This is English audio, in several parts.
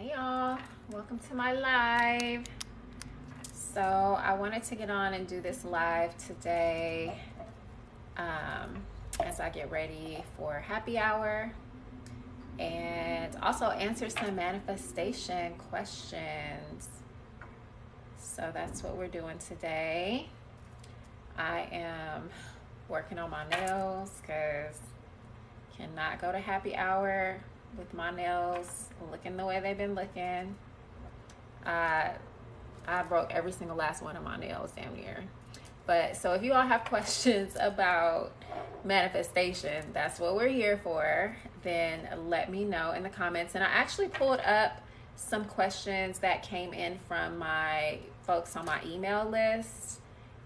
Hey y'all, welcome to my live. So I wanted to get on and do this live today as I get ready for happy hour and also answer some manifestation questions. So that's what we're doing today. I am working on my nails because cannot go to happy hour with my nails looking the way they've been looking. I broke every single last one of my nails damn near. But so if you all have questions about manifestation, that's what we're here for, then let me know in the comments. And I actually pulled up some questions that came in from my folks on my email list.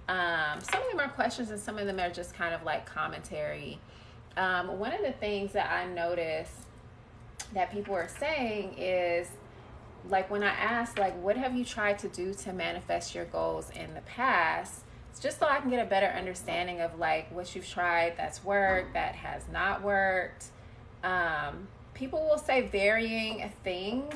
Some of them are questions and some of them are just kind of like commentary. One of the things that I noticed that people are saying is, like, when I ask, like, what have you tried to do to manifest your goals in the past? It's just so I can get a better understanding of like what you've tried that's worked, that has not worked. People will say varying things,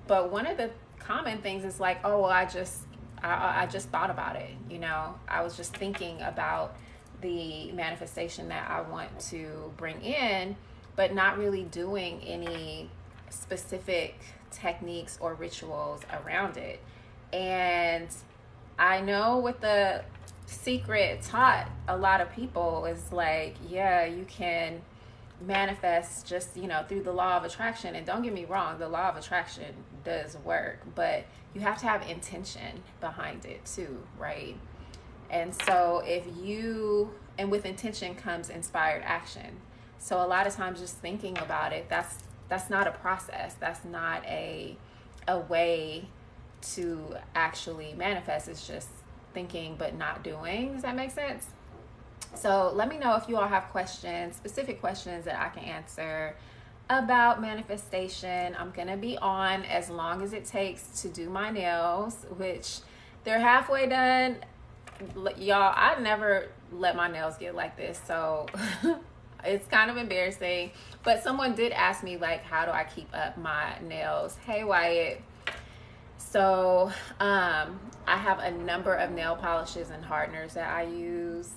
but one of the common things is like, oh, well, I just thought about it. You know, I was just thinking about the manifestation that I want to bring in, but not really doing any specific techniques or rituals around it. And I know what the secret taught a lot of people is like, yeah, you can manifest just, you know, through the law of attraction. And don't get me wrong, the law of attraction does work, but you have to have intention behind it too, right? And so and with intention comes inspired action. So a lot of times just thinking about it, that's not a process. That's not a way to actually manifest. It's just thinking but not doing. Does that make sense? So let me know if you all have questions, specific questions that I can answer about manifestation. I'm gonna be on as long as it takes to do my nails, which they're halfway done. Y'all, I never let my nails get like this, so it's kind of embarrassing. But someone did ask me, like, how do I keep up my nails? Hey, Wyatt. So I have a number of nail polishes and hardeners that I use.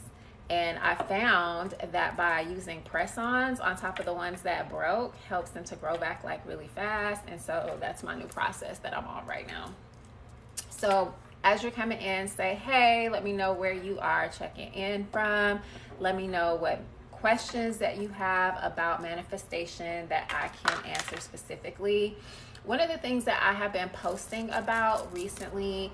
And I found that by using press-ons on top of the ones that broke helps them to grow back like really fast. And so that's my new process that I'm on right now. So as you're coming in, say, hey, let me know where you are checking in from. Let me know what questions that you have about manifestation that I can answer specifically. One of the things that I have been posting about recently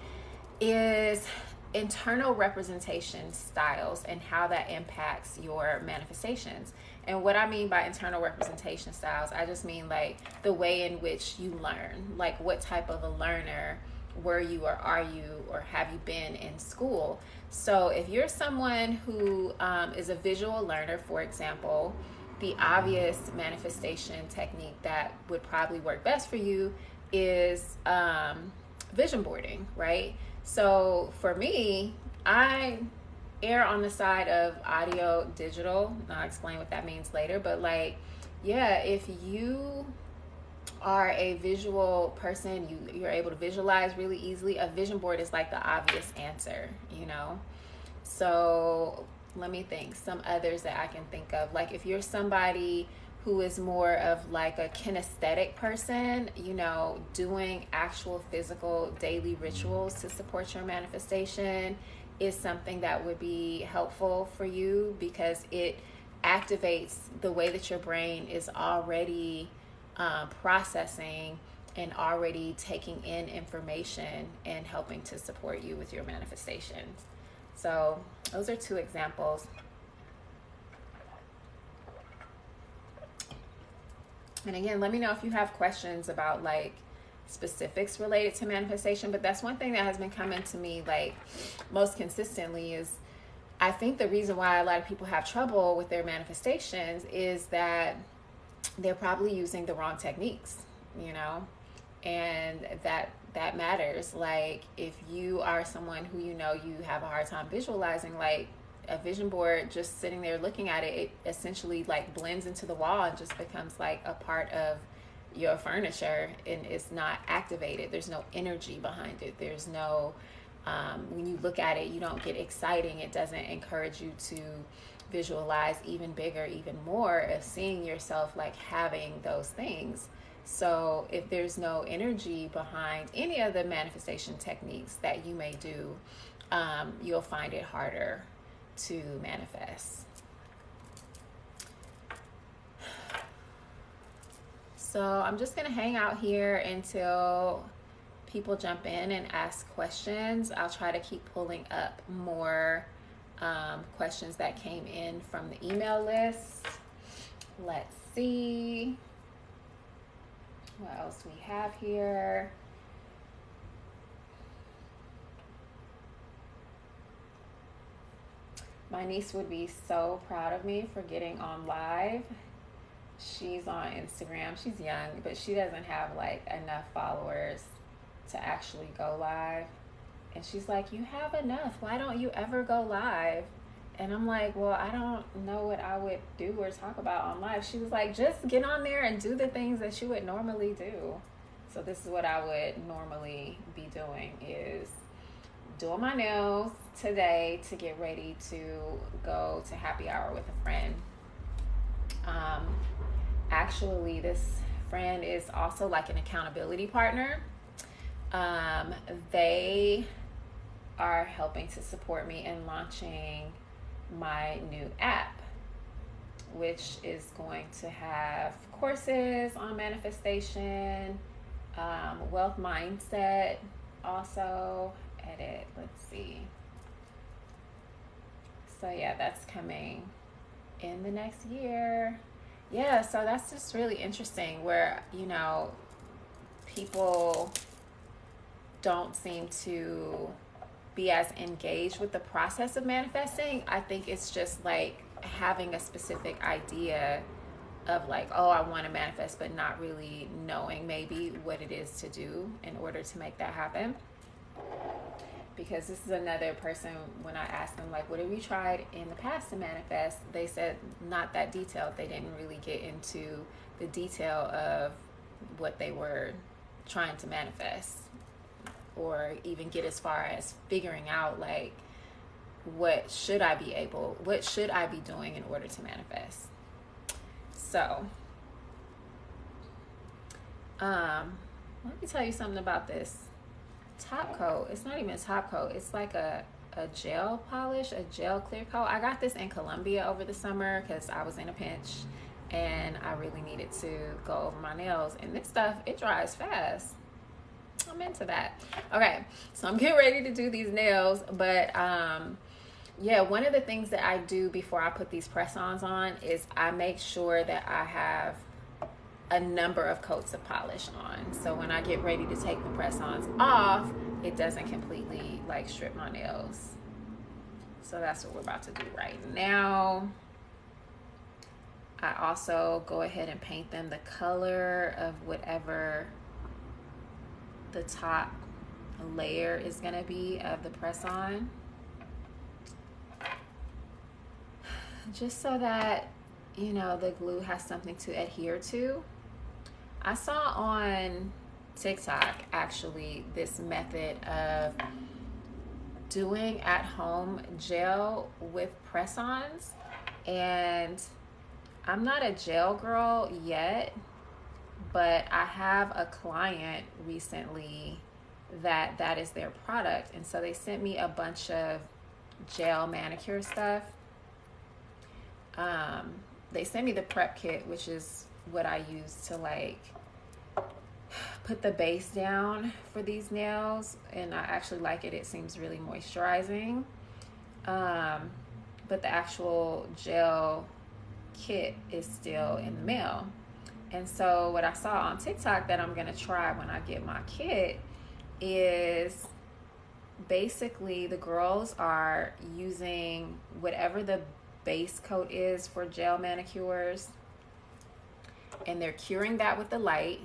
is internal representation styles and how that impacts your manifestations. And what I mean by internal representation styles, I just mean like the way in which you learn, like what type of a learner were you or are you or have you been in school. So if you're someone who is a visual learner, for example, the obvious manifestation technique that would probably work best for you is vision boarding, right? So for me, I err on the side of audio digital. I'll explain what that means later, but like, yeah, if you are a visual person, you're able to visualize really easily, a vision board is like the obvious answer, you know? So let me think, some others that I can think of. Like if you're somebody who is more of like a kinesthetic person, you know, doing actual physical daily rituals to support your manifestation is something that would be helpful for you because it activates the way that your brain is already processing and already taking in information and helping to support you with your manifestations. So those are two examples. And again, let me know if you have questions about like specifics related to manifestation. But that's one thing that has been coming to me like most consistently is I think the reason why a lot of people have trouble with their manifestations is that they're probably using the wrong techniques, you know, and that matters. Like if you are someone who, you know, you have a hard time visualizing, like a vision board, just sitting there looking at it, it essentially like blends into the wall and just becomes like a part of your furniture and it's not activated. There's no energy behind it. There's no, when you look at it, you don't get exciting. It doesn't encourage you to visualize even bigger, even more of seeing yourself like having those things. So if there's no energy behind any of the manifestation techniques that you may do, you'll find it harder to manifest. So I'm just going to hang out here until people jump in and ask questions. I'll try to keep pulling up more questions that came in from the email list. Let's see what else we have here. My niece would be so proud of me for getting on live. She's on Instagram. She's young, but she doesn't have like enough followers to actually go live. And she's like, you have enough. Why don't you ever go live? And I'm like, well, I don't know what I would do or talk about on live. She was like, just get on there and do the things that you would normally do. So this is what I would normally be doing, is doing my nails today to get ready to go to happy hour with a friend. Actually, this friend is also like an accountability partner. They are helping to support me in launching my new app, which is going to have courses on manifestation, wealth mindset, also edit. Let's see. So yeah, that's coming in the next year. Yeah, so that's just really interesting where, you know, people don't seem to be as engaged with the process of manifesting. I think it's just like having a specific idea of like, oh, I want to manifest, but not really knowing maybe what it is to do in order to make that happen. Because this is another person, when I asked them like, what have you tried in the past to manifest, they said not that detailed. They didn't really get into the detail of what they were trying to manifest, or even get as far as figuring out like, what should I be doing in order to manifest. So let me tell you something about this top coat. It's not even a top coat. It's like a gel polish, a gel clear coat. I got this in Colombia over the summer because I was in a pinch and I really needed to go over my nails. And this stuff, it dries fast. I'm into that. Okay, so I'm getting ready to do these nails, but yeah, one of the things that I do before I put these press-ons on is I make sure that I have a number of coats of polish on. So when I get ready to take the press-ons off, it doesn't completely like strip my nails. So that's what we're about to do right now. I also go ahead and paint them the color of whatever the top layer is going to be of the press-on. Just so that, you know, the glue has something to adhere to. I saw on TikTok actually this method of doing at home gel with press-ons, and I'm not a gel girl yet, but I have a client recently that is their product, and so they sent me a bunch of gel manicure stuff. They sent me the prep kit, which is what I use to like put the base down for these nails, and I actually like it. It seems really moisturizing. But the actual gel kit is still in the mail. And so what I saw on TikTok that I'm gonna try when I get my kit is basically the girls are using whatever the base coat is for gel manicures, and they're curing that with the light,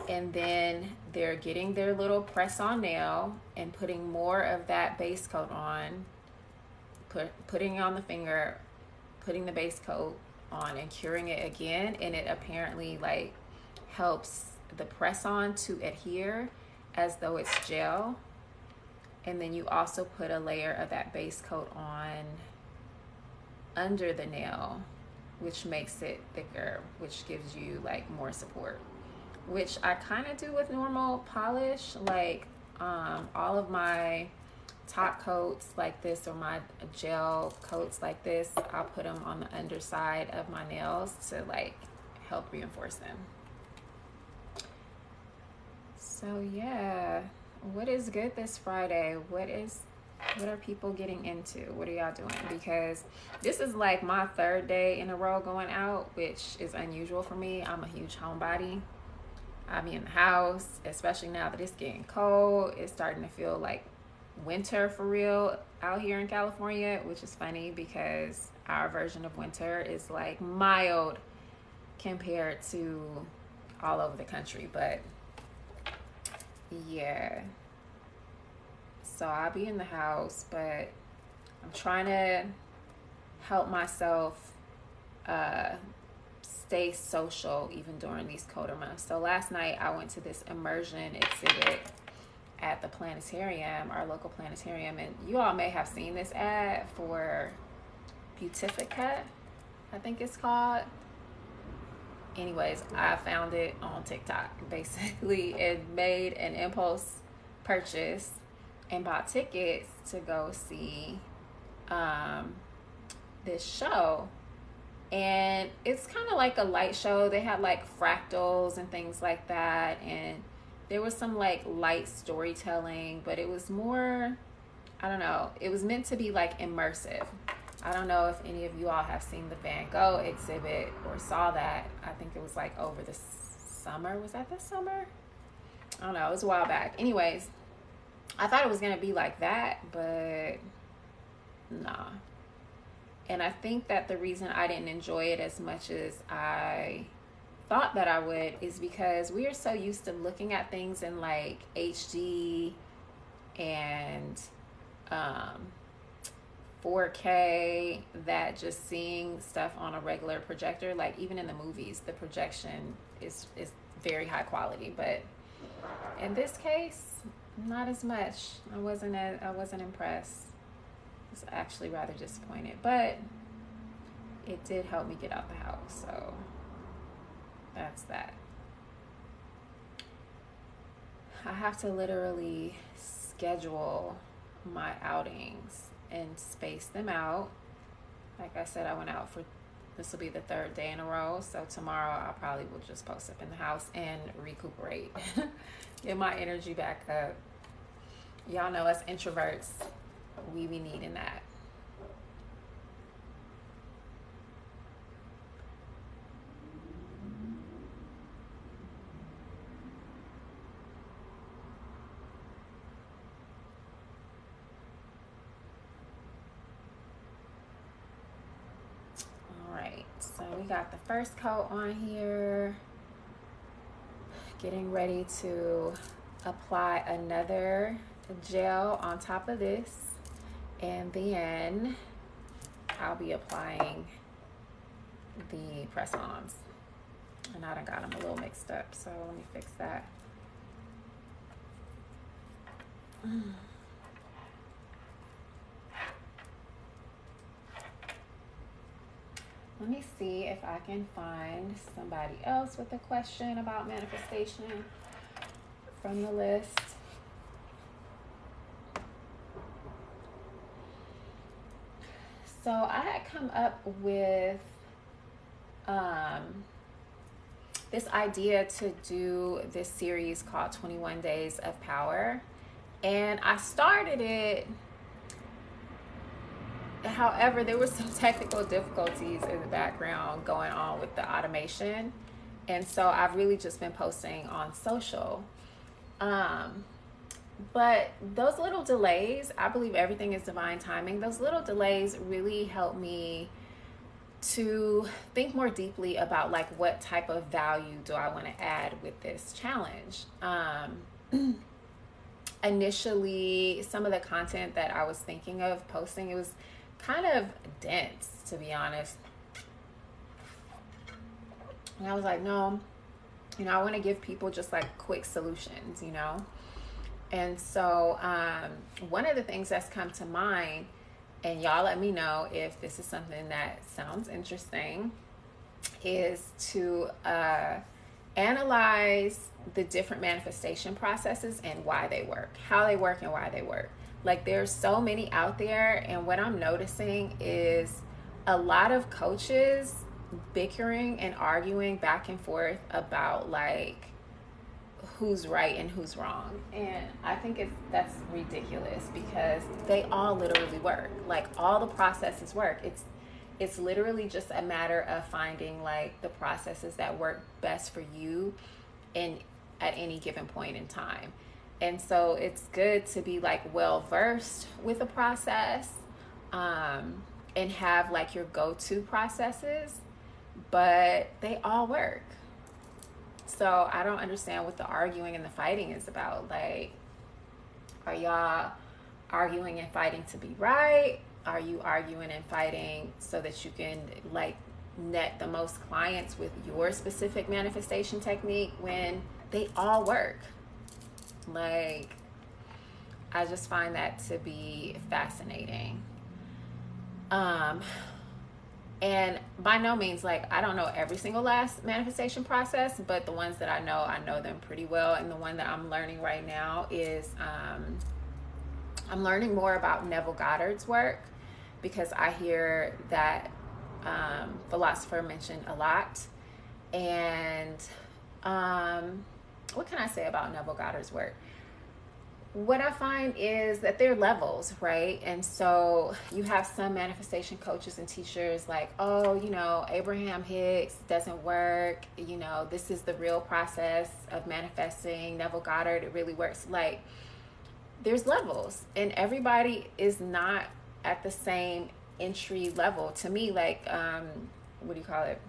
and then they're getting their little press-on nail and putting more of that base coat on, putting it on the finger, putting the base coat on and curing it again, and it apparently like helps the press on to adhere as though it's gel. And then you also put a layer of that base coat on under the nail, which makes it thicker, which gives you like more support, which I kind of do with normal polish. Like all of my top coats like this, or my gel coats like this, I'll put them on the underside of my nails to like help reinforce them. So yeah, what is good this Friday? What are people getting into? What are y'all doing? Because this is like my third day in a row going out, which is unusual for me. I'm a huge homebody. I be in the house, especially now that it's getting cold. It's starting to feel like winter for real out here in California, which is funny because our version of winter is like mild compared to all over the country. But yeah, so I'll be in the house, but I'm trying to help myself stay social even during these colder months. So last night I went to this immersion exhibit at the planetarium, our local planetarium, and you all may have seen this ad for Beautifica, I think it's called. Anyways, I found it on TikTok basically, and made an impulse purchase and bought tickets to go see this show. And it's kind of like a light show. They had like fractals and things like that, and there was some like light storytelling, but it was more, I don't know, it was meant to be like immersive. I don't know if any of you all have seen the Van Gogh exhibit or saw that. I think it was like over the summer. Was that this summer? I don't know. It was a while back. Anyways, I thought it was going to be like that, but nah. And I think that the reason I didn't enjoy it as much as I thought that I would is because we are so used to looking at things in like HD and 4K, that just seeing stuff on a regular projector, like even in the movies, the projection is very high quality, but in this case, not as much. I wasn't impressed. I was actually rather disappointed, but it did help me get out the house, so that's that. I have to literally schedule my outings and space them out. Like I said, I went out for, this will be the third day in a row, so tomorrow I probably will just post up in the house and recuperate. Get my energy back up. Y'all know us introverts, we be needing that. So we got the first coat on here. Getting ready to apply another gel on top of this. And then I'll be applying the press-ons. And I done got them a little mixed up, so let me fix that. Let me see if I can find somebody else with a question about manifestation from the list. So I had come up with this idea to do this series called 21 Days of Power. And I started it. However, there were some technical difficulties in the background going on with the automation. And so I've really just been posting on social. But those little delays, I believe everything is divine timing. Those little delays really help me to think more deeply about like what type of value do I want to add with this challenge. Initially, some of the content that I was thinking of posting, it was kind of dense, to be honest. And I was like, no, You know, I want to give people just like quick solutions, you know. And so one of the things that's come to mind, and y'all let me know if this is something that sounds interesting, is to analyze the different manifestation processes and why they work, how they work and why they work. Like there's so many out there, and what I'm noticing is a lot of coaches bickering and arguing back and forth about like who's right and who's wrong. And I think that's ridiculous because they all literally work. Like all the processes work. It's literally just a matter of finding like the processes that work best for you in at any given point in time. And so it's good to be like well versed with a process, and have like your go-to processes, but they all work. So I don't understand what the arguing and the fighting is about. Like, are y'all arguing and fighting to be right? Are you arguing and fighting so that you can like net the most clients with your specific manifestation technique when they all work? Like, I just find that to be fascinating. And by no means, like, I don't know every single last manifestation process, but the ones that I know them pretty well. And the one that I'm learning right now is I'm learning more about Neville Goddard's work, because I hear that philosopher mentioned a lot. And what can I say about Neville Goddard's work? What I find is that there are levels, right? And so you have some manifestation coaches and teachers like, oh, you know, Abraham Hicks doesn't work. You know, this is the real process of manifesting. Neville Goddard, it really works. Like, there's levels, and everybody is not at the same entry level. To me, like, what do you call it?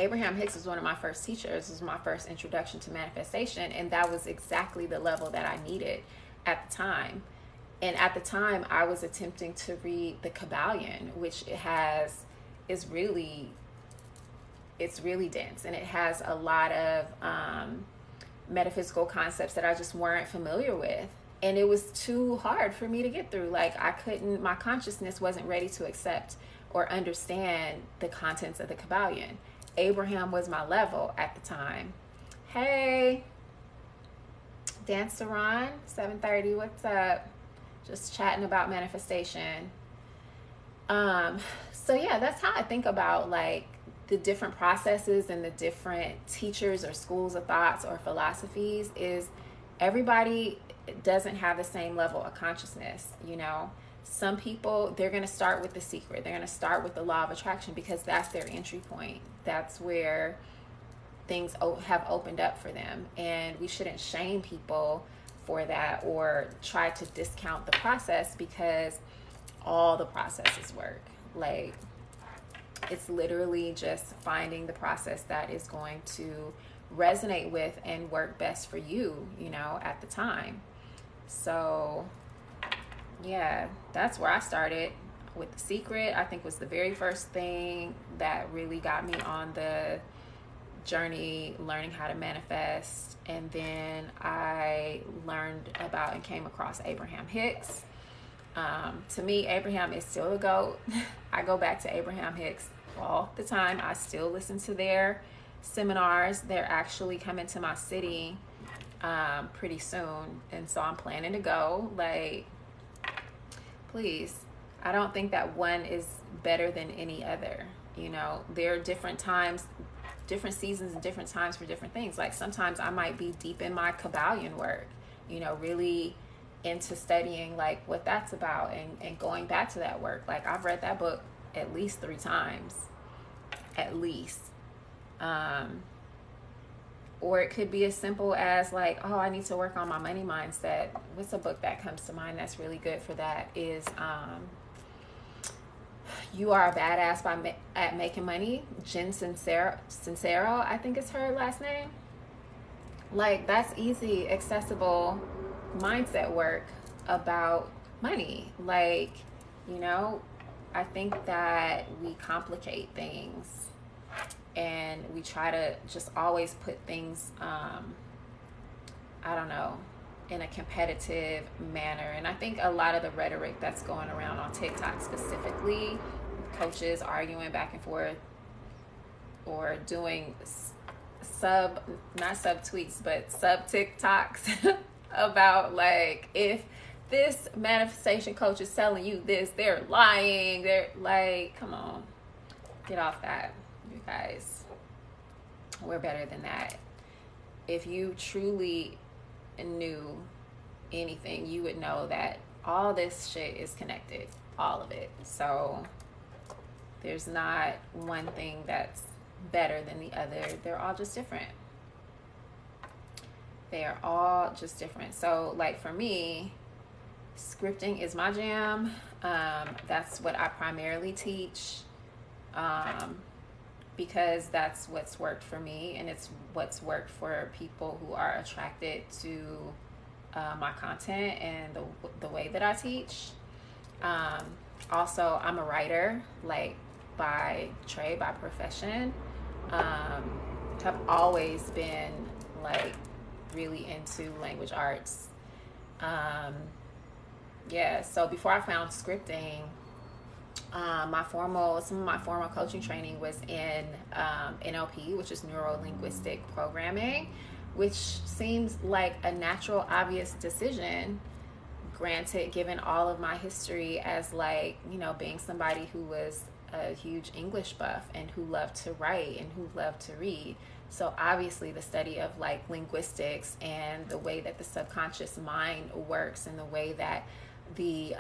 Abraham Hicks was one of my first teachers. It was my first introduction to manifestation, and that was exactly the level that I needed at the time. And at the time, I was attempting to read the Kabbalion, which it's really dense, and it has a lot of metaphysical concepts that I just weren't familiar with. And it was too hard for me to get through. Like, my consciousness wasn't ready to accept or understand the contents of the Kabbalion. Abraham was my level at the time. Hey, Dance Saran, 7:30, what's up? Just chatting about manifestation. So yeah, that's how I think about like the different processes and the different teachers or schools of thoughts or philosophies. Is everybody doesn't have the same level of consciousness, you know? Some people, they're going to start with The Secret. They're going to start with the law of attraction because that's their entry point. That's where things have opened up for them. And we shouldn't shame people for that or try to discount the process, because all the processes work. Like, it's literally just finding the process that is going to resonate with and work best for you, you know, at the time. So yeah, that's where I started with The Secret. I think was the very first thing that really got me on the journey learning how to manifest. And then I learned about and came across Abraham Hicks. To me, Abraham is still a GOAT. I go back to Abraham Hicks all the time. I still listen to their seminars. They're actually coming to my city pretty soon. And so I'm planning to go. Like, please, I don't think that one is better than any other. You know, there are different times, different seasons and different times for different things. Like, sometimes I might be deep in my Kabbalion work, you know, really into studying like what that's about and going back to that work. Like, I've read that book at least 3 times, at least. Or it could be as simple as like, oh, I need to work on my money mindset. What's a book that comes to mind that's really good for that is You Are a Badass at Making Money. Jen Sincero, I think is her last name. Like, that's easy, accessible mindset work about money. Like, you know, I think that we complicate things and we try to just always put things, I don't know, in a competitive manner. And I think a lot of the rhetoric that's going around on TikTok specifically, coaches arguing back and forth or doing not sub tweets, but sub TikToks about like, if this manifestation coach is telling you this, they're lying. They're like, come on, get off that, you guys. We're better than that. If you truly knew anything, you would know that all this shit is connected, all of it. So there's not one thing that's better than the other. They're all just different. They are all just different. So like for me, scripting is my jam. That's what I primarily teach, because that's what's worked for me, and it's what's worked for people who are attracted to my content and the way that I teach. Also, I'm a writer, like by trade, by profession. Have always been like really into language arts. Yeah, so before I found scripting, some of my formal coaching training was in NLP, which is neuro-linguistic programming, which seems like a natural, obvious decision. Granted, given all of my history as like, you know, being somebody who was a huge English buff and who loved to write and who loved to read. So obviously the study of like linguistics and the way that the subconscious mind works and the way that the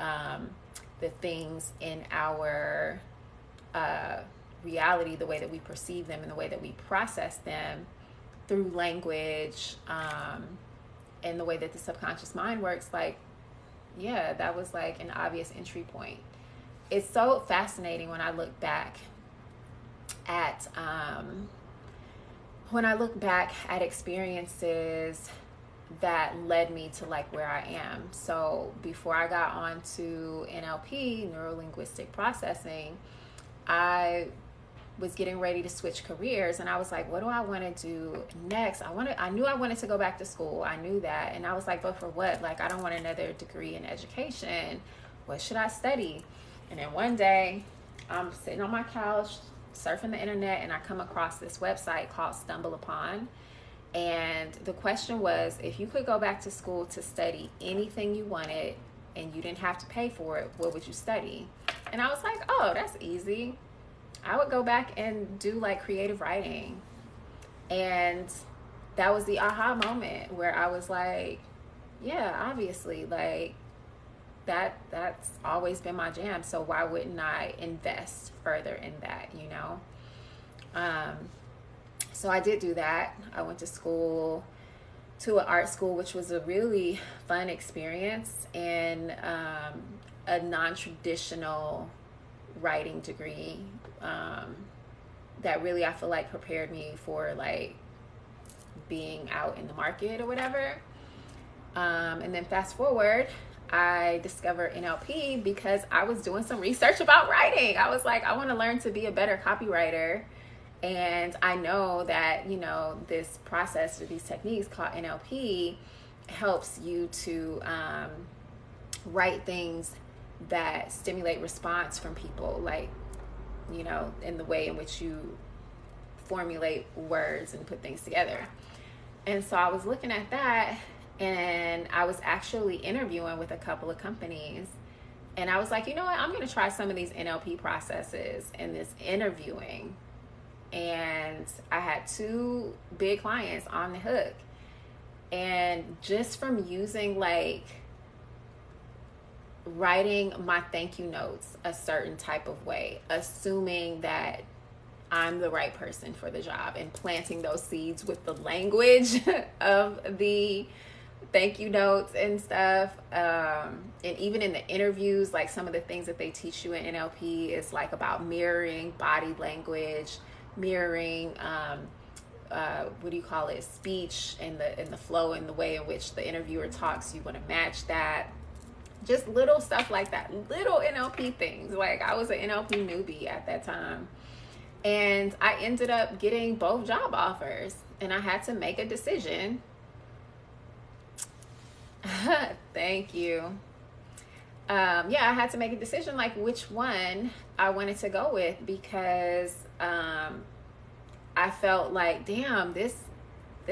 things in our reality, the way that we perceive them and the way that we process them through language, and the way that the subconscious mind works, like, yeah, that was like an obvious entry point. It's so fascinating when I look back at experiences that led me to like where I am. So before I got onto NLP, neuro-linguistic processing, I was getting ready to switch careers, and I was like, what do I want to do next? I knew I wanted to go back to school. I knew that. And I was like, but for what? Like, I don't want another degree in education. What should I study? And then one day I'm sitting on my couch surfing the internet, and I come across this website called Stumble Upon. And the question was, if you could go back to school to study anything you wanted and you didn't have to pay for it, what would you study? And I was like, oh, that's easy. I would go back and do like creative writing. And that was the aha moment where I was like, yeah, obviously, like that's always been my jam. So why wouldn't I invest further in that, you know? So I did do that. I went to school, to an art school, which was a really fun experience, and a non-traditional writing degree that really, I feel like, prepared me for like being out in the market or whatever. And then fast forward, I discovered NLP because I was doing some research about writing. I was like, I want to learn to be a better copywriter. And I know that, you know, this process or these techniques called NLP helps you to write things that stimulate response from people, like, you know, in the way in which you formulate words and put things together. And so I was looking at that, and I was actually interviewing with a couple of companies. And I was like, you know what, I'm going to try some of these NLP processes in this interviewing. And I had 2 big clients on the hook. And just from using like writing my thank you notes a certain type of way, assuming that I'm the right person for the job, and planting those seeds with the language of the thank you notes and stuff. And even in the interviews, like some of the things that they teach you in NLP is like about mirroring body language, mirroring speech and the flow and the way in which the interviewer talks. You want to match that. Just little stuff like that, little NLP things. Like, I was an NLP newbie at that time, And I ended up getting both job offers, and I had to make a decision. Thank you. Yeah, I had to make a decision like which one I wanted to go with, because I felt like, damn, this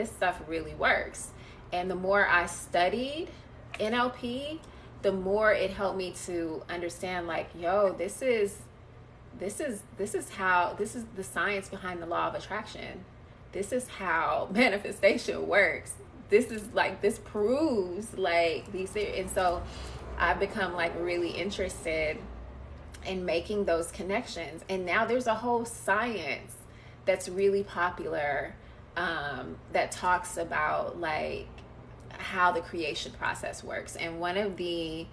stuff really works. And the more I studied NLP, the more it helped me to understand, like, yo, this is the science behind the law of attraction. This is how manifestation works. This proves like these things. And so I've become like really interested in making those connections. And now there's a whole science that's really popular, that talks about like how the creation process works. And one of the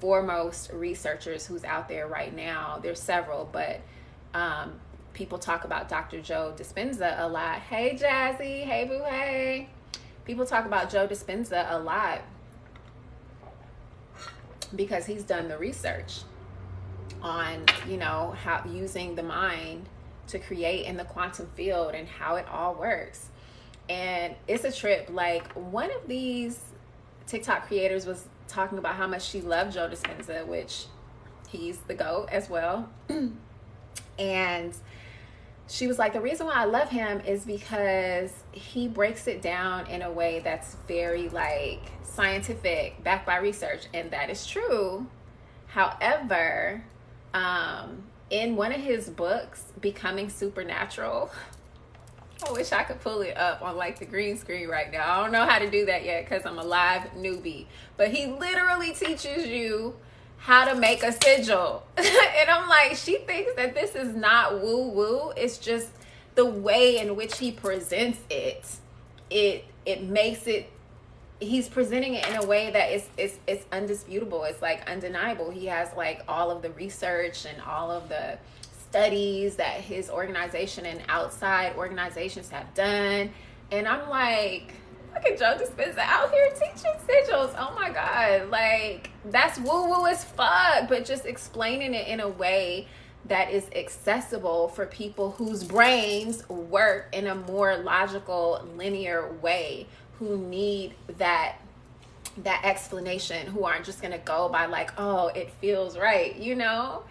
foremost researchers who's out there right now, there's several, but people talk about Dr. Joe Dispenza a lot. Hey Jazzy, hey boo, hey. People talk about Joe Dispenza a lot because he's done the research on, you know, how using the mind to create in the quantum field and how it all works. And it's a trip. Like, one of these TikTok creators was talking about how much she loved Joe Dispenza, which he's the GOAT as well. And she was like, the reason why I love him is because he breaks it down in a way that's very like scientific, backed by research. And that is true. However, in one of his books, Becoming Supernatural, I wish I could pull it up on like the green screen right now. I don't know how to do that yet because I'm a live newbie. But he literally teaches you how to make a sigil. And I'm like, she thinks that this is not woo-woo. It's just the way in which he presents it. It makes it, he's presenting it in a way that it's undisputable. It's like undeniable. He has like all of the research and all of the studies that his organization and outside organizations have done. And I'm like, look at Joe Dispenza out here teaching sigils. Oh my God. Like, that's woo-woo as fuck, but just explaining it in a way that is accessible for people whose brains work in a more logical, linear way, who need that explanation, who aren't just gonna go by like, oh, it feels right, you know?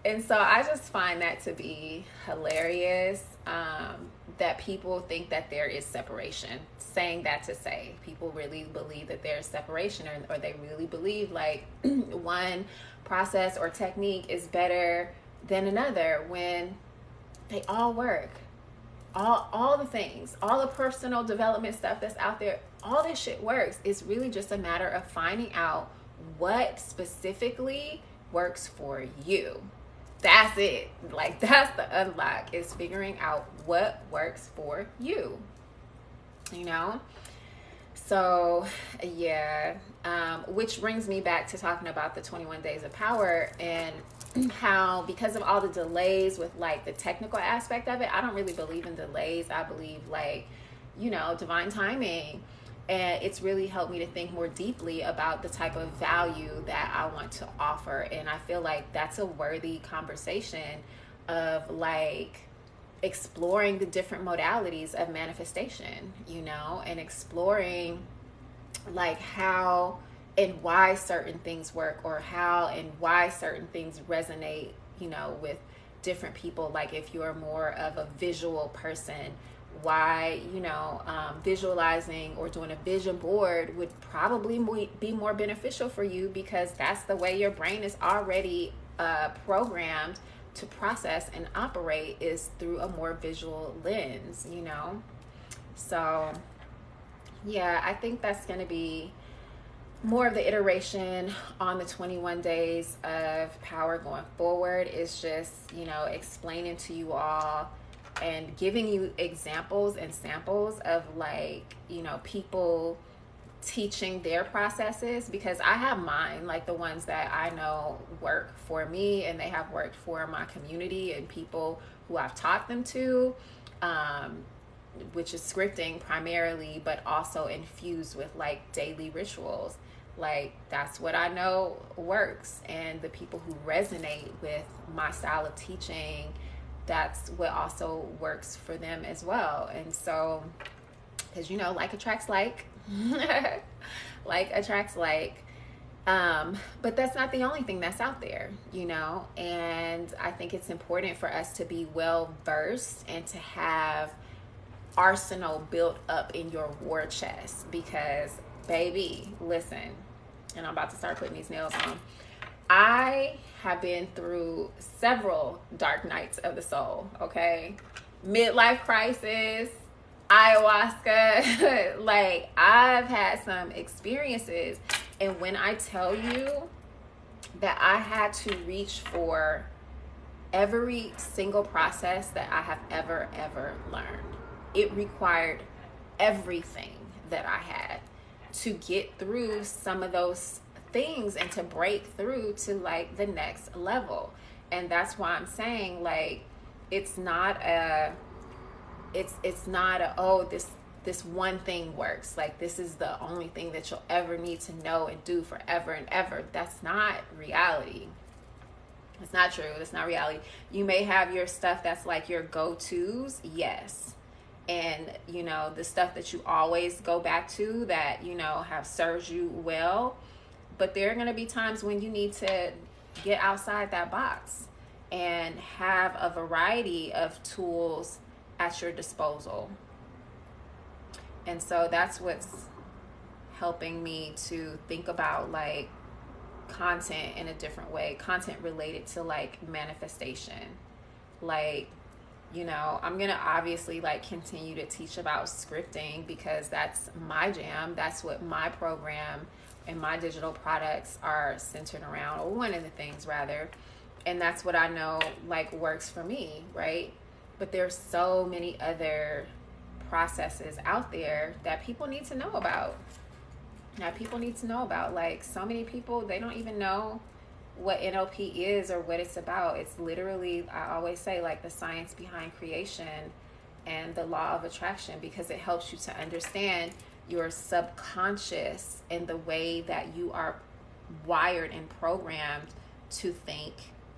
And so I just find that to be hilarious, that people think that there is separation. Saying that to say, people really believe that there's separation, or they really believe like one process or technique is better than another, when they all work. All the things, all the personal development stuff that's out there, all this shit works. It's really just a matter of finding out what specifically works for you. That's it. Like, that's the unlock, is figuring out what works for you, you know? So yeah, which brings me back to talking about the 21 days of power, and how, because of all the delays with like the technical aspect of it, I don't really believe in delays. I believe like, you know, divine timing. And it's really helped me to think more deeply about the type of value that I want to offer. And I feel like that's a worthy conversation of like exploring the different modalities of manifestation, you know, and exploring like how and why certain things work, or how and why certain things resonate, you know, with different people. Like if you're more of a visual person, why, you know, visualizing or doing a vision board would probably be more beneficial for you, because that's the way your brain is already programmed to process and operate, is through a more visual lens, you know. So yeah, I think that's going to be more of the iteration on the 21 days of power going forward, is just, you know, explaining to you all and giving you examples and samples of like, you know, people teaching their processes, because I have mine, like the ones that I know work for me and they have worked for my community and people who I've taught them to, which is scripting primarily, but also infused with like daily rituals. Like that's what I know works. And the people who resonate with my style of teaching that's what also works for them as well. And so, because like attracts like, like attracts like. But that's not the only thing that's out there, and I think it's important for us to be well versed and to have arsenal built up in your war chest, because baby, listen, and I'm about to start putting these nails on. I have been through several dark nights of the soul, okay? Midlife crisis, ayahuasca, like I've had some experiences. And when I tell you that I had to reach for every single process that I have ever learned, it required everything that I had to get through some of those things and to break through to like the next level. And that's why I'm saying, like, it's not a this one thing works, like this is the only thing that you'll ever need to know and do forever and ever. That's not reality. It's not true. It's not reality. You may have your stuff that's like your go-tos, yes, and the stuff that you always go back to that have served you well. But there are going to be times when you need to get outside that box and have a variety of tools at your disposal. And so that's what's helping me to think about like content in a different way, content related to like manifestation. Like, I'm going to obviously like continue to teach about scripting because that's my jam. That's what my program and my digital products are centered around, or one of the things rather. And that's what I know like works for me, right? But there's so many other processes out there that people need to know about. Like, so many people, they don't even know what NLP is or what it's about. It's literally, I always say, like the science behind creation and the law of attraction, because it helps you to understand your subconscious and the way that you are wired and programmed to think,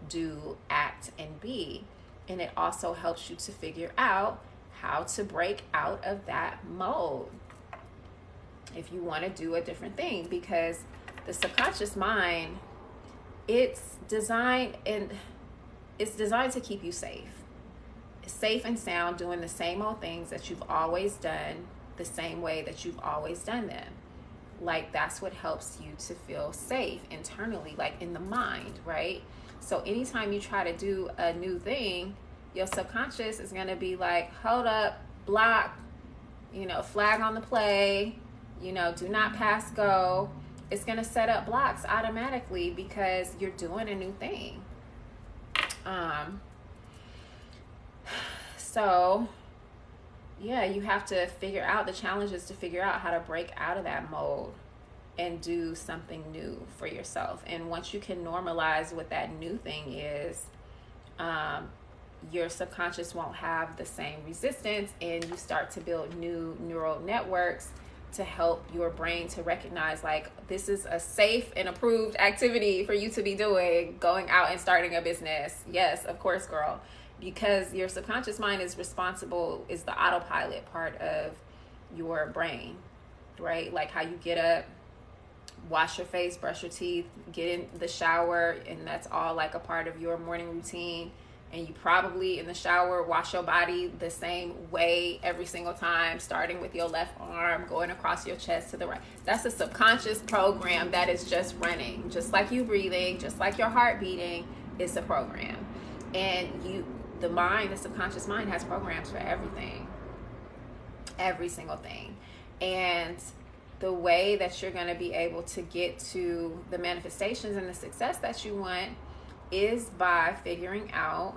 do, act, and be. And it also helps you to figure out how to break out of that mode if you want to do a different thing, because the subconscious mind, it's designed to keep you safe and sound, doing the same old things that you've always done, the same way that you've always done them. Like, that's what helps you to feel safe internally, like in the mind, right? So anytime you try to do a new thing, your subconscious is going to be like, hold up, block, flag on the play, do not pass go. It's going to set up blocks automatically because you're doing a new thing. So yeah, you have to figure out, the challenge is to figure out how to break out of that mode and do something new for yourself. And once you can normalize what that new thing is, your subconscious won't have the same resistance, and you start to build new neural networks to help your brain to recognize, like, this is a safe and approved activity for you to be doing, going out and starting a business. Yes, of course, girl, because your subconscious mind is the autopilot part of your brain, right? Like how you get up, wash your face, brush your teeth, get in the shower, and that's all like a part of your morning routine. And you probably in the shower wash your body the same way every single time, starting with your left arm, going across your chest to the right. That's a subconscious program that is just running, just like you breathing, just like your heart beating. It's a program. And the subconscious mind has programs for everything, every single thing. And the way that you're going to be able to get to the manifestations and the success that you want is by figuring out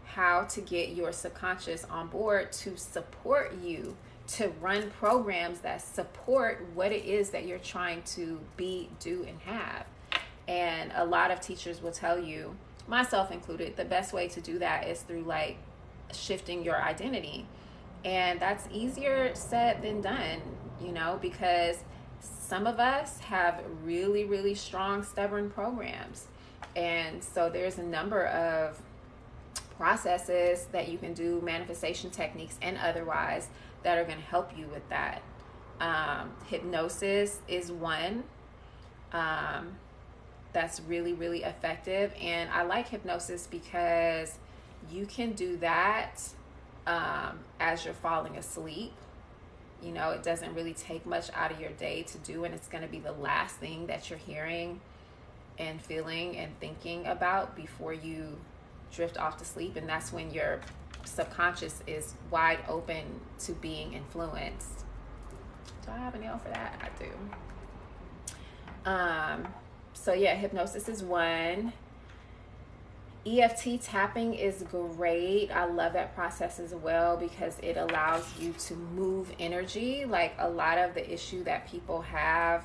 how to get your subconscious on board to support you, to run programs that support what it is that you're trying to be, do, and have. And a lot of teachers will tell you, myself included, the best way to do that is through like shifting your identity. And that's easier said than done, because some of us have really, really strong, stubborn programs. And so there's a number of processes that you can do, manifestation techniques and otherwise, that are going to help you with that. Hypnosis is one that's really, really effective. And I like hypnosis because you can do that as you're falling asleep. You know, it doesn't really take much out of your day to do, and it's going to be the last thing that you're hearing and feeling and thinking about before you drift off to sleep. And that's when your subconscious is wide open to being influenced. Do I have a nail for that? I do. So yeah, hypnosis is one. EFT tapping is great. I love that process as well because it allows you to move energy. Like a lot of the issue that people have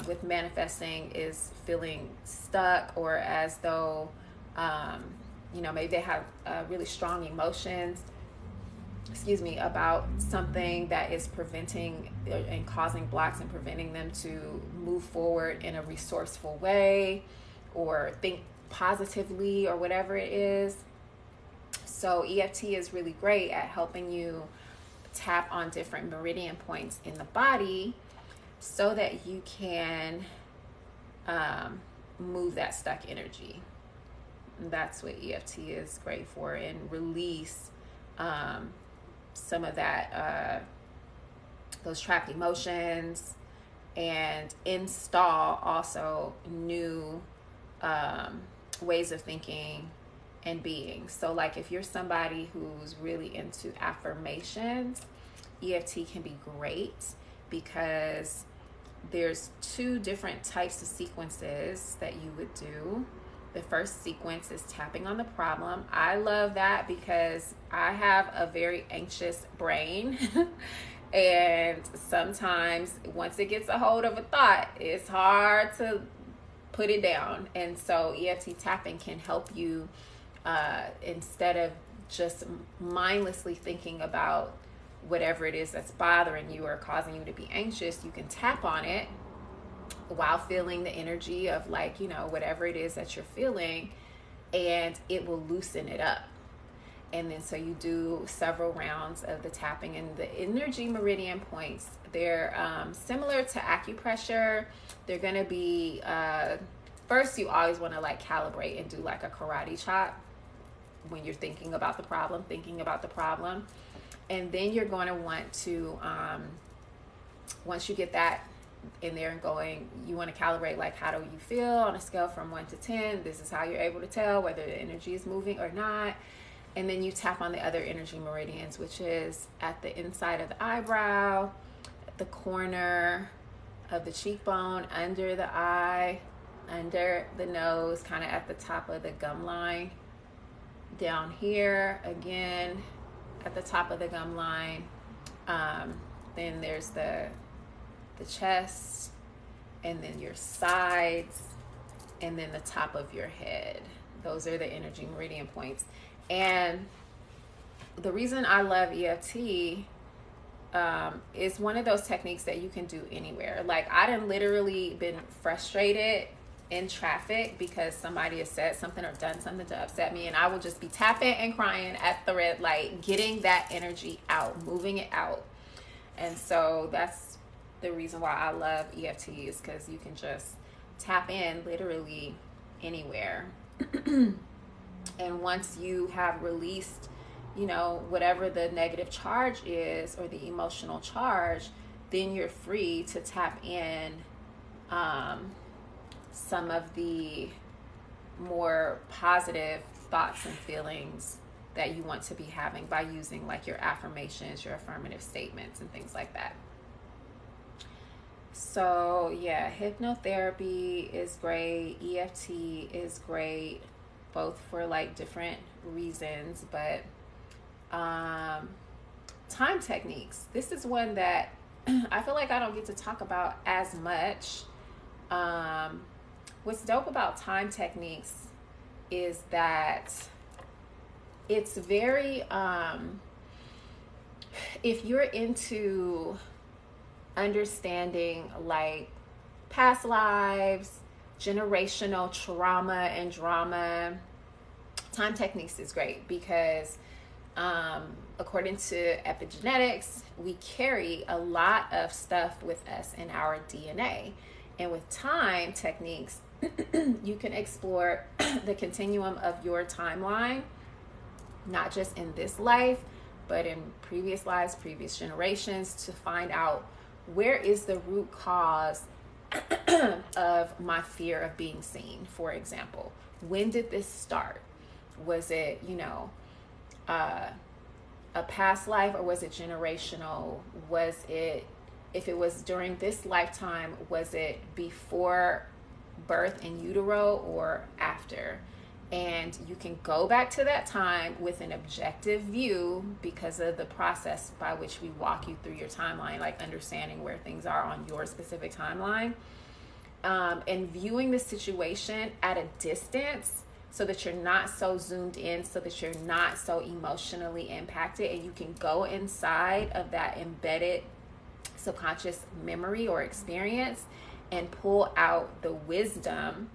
with manifesting is feeling stuck, or as though, you know, maybe they have really strong emotions, about something that is preventing and causing blocks and preventing them to move forward in a resourceful way or think positively or whatever it is. So EFT is really great at helping you tap on different meridian points in the body so that you can move that stuck energy. And that's what EFT is great for, and release some of that, those trapped emotions, and install also new ways of thinking and being. So like if you're somebody who's really into affirmations, EFT can be great because there's two different types of sequences that you would do. The first sequence is tapping on the problem. I love that because I have a very anxious brain and sometimes once it gets a hold of a thought, it's hard to put it down. And so EFT tapping can help you, instead of just mindlessly thinking about whatever it is that's bothering you or causing you to be anxious, you can tap on it while feeling the energy of, like, you know, whatever it is that you're feeling, and it will loosen it up. And then so you do several rounds of the tapping, and the energy meridian points, they're similar to acupressure. They're going to be, first you always want to like calibrate and do like a karate chop when you're thinking about the problem. And then you're going to want to, once you get that in there and going, you want to calibrate, like, how do you feel on a scale from 1 to 10? This is how you're able to tell whether the energy is moving or not. And then you tap on the other energy meridians, which is at the inside of the eyebrow, at the corner of the cheekbone, under the eye, under the nose, kind of at the top of the gum line, down here again at the top of the gum line. Then there's the chest, and then your sides, and then the top of your head. Those are the energy meridian points. And the reason I love EFT is one of those techniques that you can do anywhere. Like, I done literally been frustrated in traffic because somebody has said something or done something to upset me, and I will just be tapping and crying at the red light, getting that energy out, moving it out. And so that's the reason why I love EFT, is because you can just tap in literally anywhere. And once you have released, you know, whatever the negative charge is or the emotional charge, then you're free to tap in some of the more positive thoughts and feelings that you want to be having by using like your affirmations, your affirmative statements, and things like that. So yeah, hypnotherapy is great. EFT is great, both for like different reasons. But time techniques, this is one that I feel like I don't get to talk about as much. What's dope about time techniques is that it's very, if you're into understanding like past lives, generational trauma and drama, time techniques is great because according to epigenetics, we carry a lot of stuff with us in our DNA. And with time techniques, you can explore the continuum of your timeline, not just in this life, but in previous lives, previous generations, to find out where is the root cause of my fear of being seen, for example. When did this start? Was it, a past life, or was it generational? Was it, if it was during this lifetime, was it before birth in utero or after? And you can go back to that time with an objective view because of the process by which we walk you through your timeline, like understanding where things are on your specific timeline, and viewing the situation at a distance so that you're not so zoomed in, so that you're not so emotionally impacted, and you can go inside of that embedded subconscious memory or experience and pull out the wisdom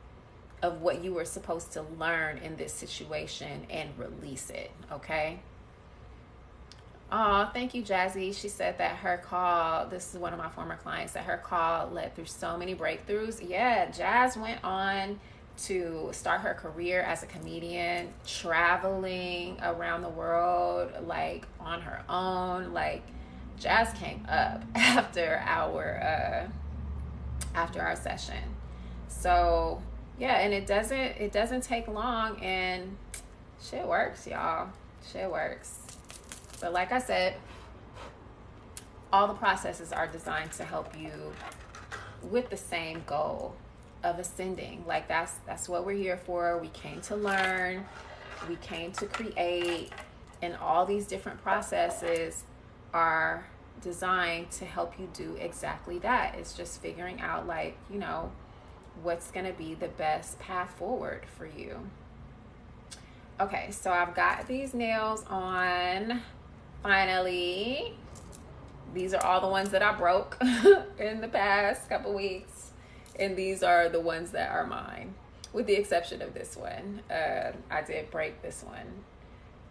of what you were supposed to learn in this situation and release it, okay? Oh, thank you, Jazzy. She said that her call, this is one of my former clients, that her call led through so many breakthroughs. Yeah, Jazz went on to start her career as a comedian, traveling around the world, like on her own. Like, Jazz came up after our session. So yeah, and it doesn't take long, and shit works, y'all. Shit works. But like I said, all the processes are designed to help you with the same goal of ascending. Like that's what we're here for. We came to learn, we came to create, and all these different processes are designed to help you do exactly that. It's just figuring out, like, what's going to be the best path forward for you. Okay, so I've got these nails on finally. These are all the ones that I broke in the past couple weeks, and these are the ones that are mine, with the exception of this one. I did break this one,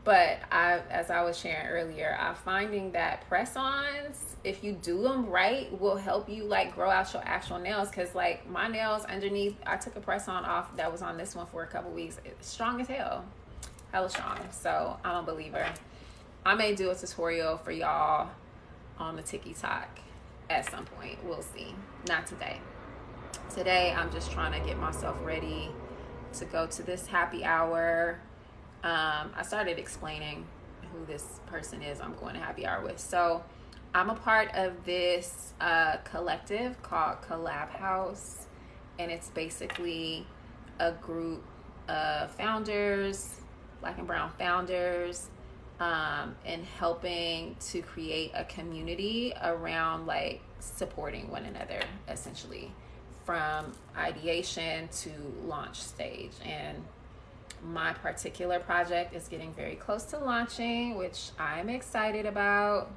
but as I was sharing earlier, I'm finding that press-ons, if you do them right, will help you like grow out your actual nails. Because like my nails underneath, I took a press-on off that was on this one for a couple weeks. It's strong as hell, hella strong. So I'm a believer. I may do a tutorial for y'all on the TikTok at some point. We'll see. Not today. Today I'm just trying to get myself ready to go to this happy hour. I started explaining who this person is I'm going to happy hour with. So I'm a part of this collective called Collab House, and it's basically a group of founders, Black and brown founders, and helping to create a community around like supporting one another, essentially, from ideation to launch stage. And my particular project is getting very close to launching, which I'm excited about.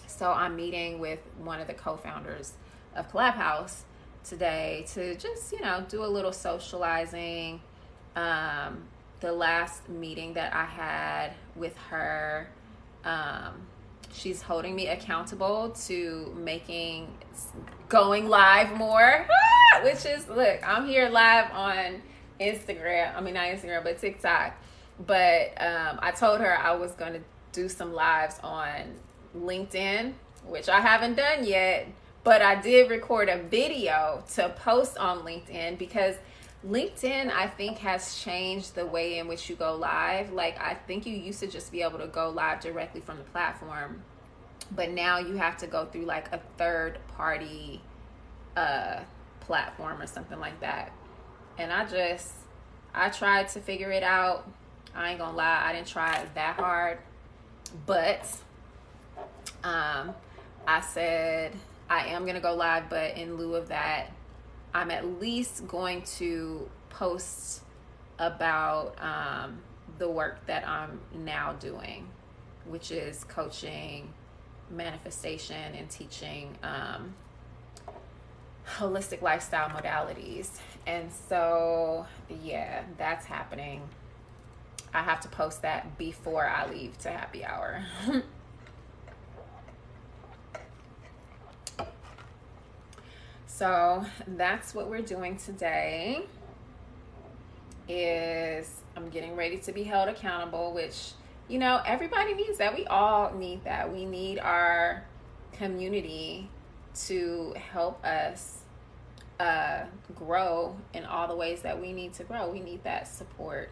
So I'm meeting with one of the co-founders of Collab House today to just, do a little socializing. The last meeting that I had with her, she's holding me accountable to going live more, which is, look, I'm here live on Instagram. I mean, not Instagram, but TikTok. But I told her I was going to do some lives on LinkedIn, which I haven't done yet, but I did record a video to post on LinkedIn because LinkedIn, I think, has changed the way in which you go live. Like, I think you used to just be able to go live directly from the platform, but now you have to go through like a third party platform or something like that. And I tried to figure it out. I ain't gonna lie, I didn't try it that hard, but I said I am gonna go live, but in lieu of that, I'm at least going to post about the work that I'm now doing, which is coaching, manifestation, and teaching holistic lifestyle modalities. And so, yeah, that's happening. I have to post that before I leave to happy hour. So that's what we're doing today. Is I'm getting ready to be held accountable, which, you know, everybody needs that. We all need that. We need our community to help us grow in all the ways that we need to grow. We need that support.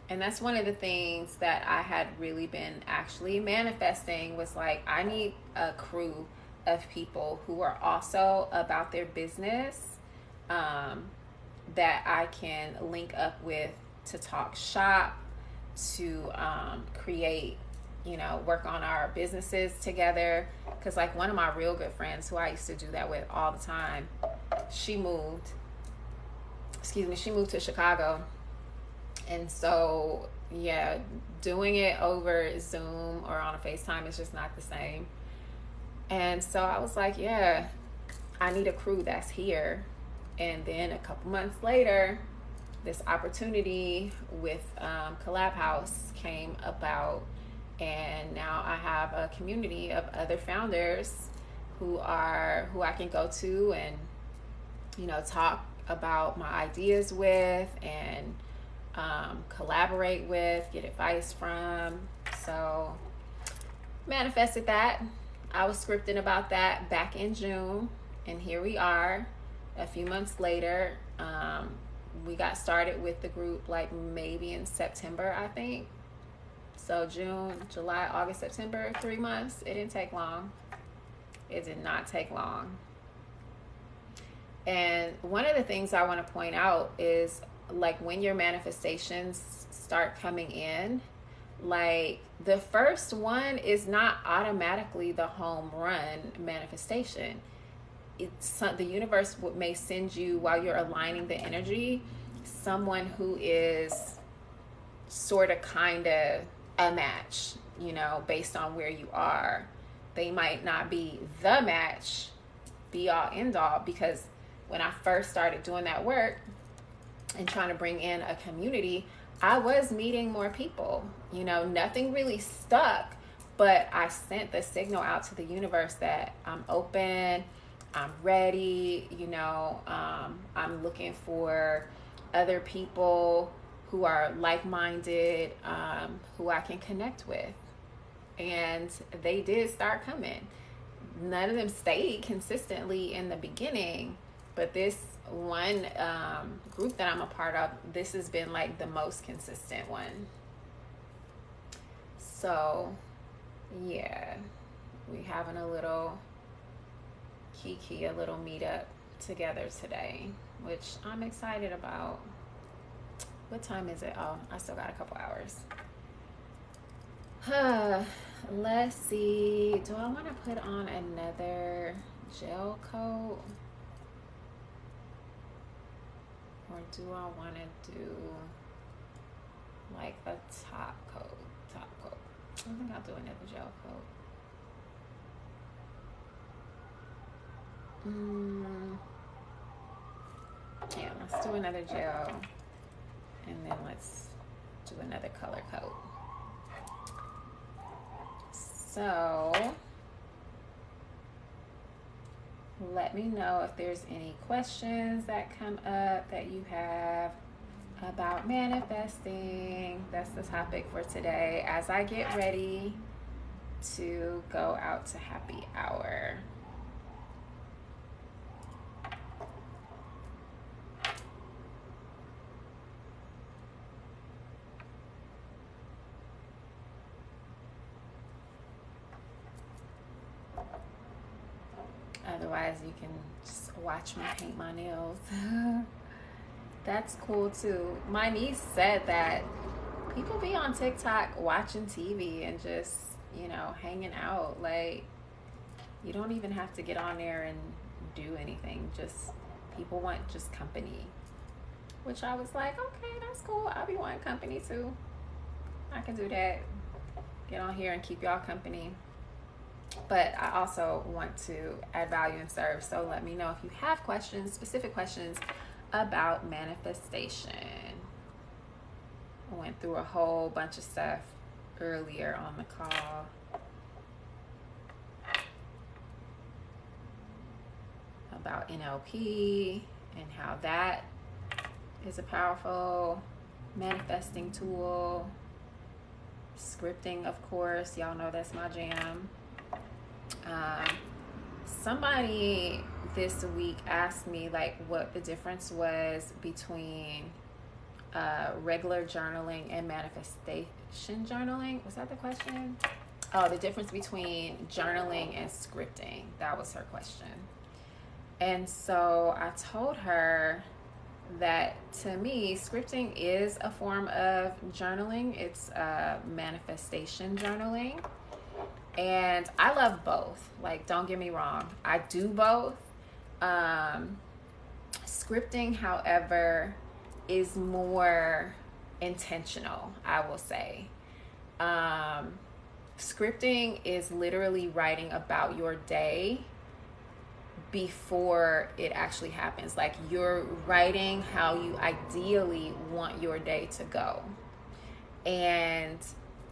And that's one of the things that I had really been actually manifesting, was like, I need a crew of people who are also about their business, that I can link up with to talk shop, to create, you know, work on our businesses together. Because like one of my real good friends who I used to do that with all the time, she moved to Chicago. And so, yeah, doing it over Zoom or on a FaceTime is just not the same. And so I was like, yeah, I need a crew that's here. And then a couple months later, this opportunity with Collab House came about. And now I have a community of other founders who I can go to and, you know, talk about my ideas with, and collaborate with, get advice from. So manifested that. I was scripting about that back in June, and here we are a few months later. We got started with the group like maybe in September, I think. So June, July, August, September, 3 months. It didn't take long. It did not take long. And one of the things I want to point out is, like, when your manifestations start coming in, like, the first one is not automatically the home run manifestation. It's the universe may send you, while you're aligning the energy, someone who is sort of kind of a match, you know, based on where you are. They might not be the match, be all end all, because when I first started doing that work and trying to bring in a community, I was meeting more people. You know, nothing really stuck, but I sent the signal out to the universe that I'm open, I'm ready, you know, I'm looking for other people who are like-minded, who I can connect with. And they did start coming. None of them stayed consistently in the beginning, but this one group that I'm a part of, this has been like the most consistent one. So yeah, we having a little kiki, a little meetup together today, which I'm excited about. What time is it? Oh, I still got a couple hours. Let's see. Do I want to put on another gel coat? Or do I want to do like a top coat? I think I'll do another gel coat. Yeah, let's do another gel. And then let's do another color coat. So let me know if there's any questions that come up that you have about manifesting. That's the topic for today as I get ready to go out to happy hour. Otherwise, you can just watch me paint my nails. That's cool too. My niece said that people be on TikTok watching TV and just, you know, hanging out. Like, you don't even have to get on there and do anything. Just, people want just company. Which I was like, okay, that's cool. I'll be wanting company too. I can do that. Get on here and keep y'all company. But I also want to add value and serve. So let me know if you have questions, specific questions about manifestation. I went through a whole bunch of stuff earlier on the call. About NLP and how that is a powerful manifesting tool. Scripting, of course, y'all know that's my jam. Somebody this week asked me like what the difference was between regular journaling and manifestation journaling. Was that the question? Oh, the difference between journaling and scripting. That was her question. And so I told her that to me, scripting is a form of journaling. It's manifestation journaling. And I love both. Like, don't get me wrong. I do both. Scripting, however, is more intentional, I will say. Scripting is literally writing about your day before it actually happens. Like, you're writing how you ideally want your day to go. And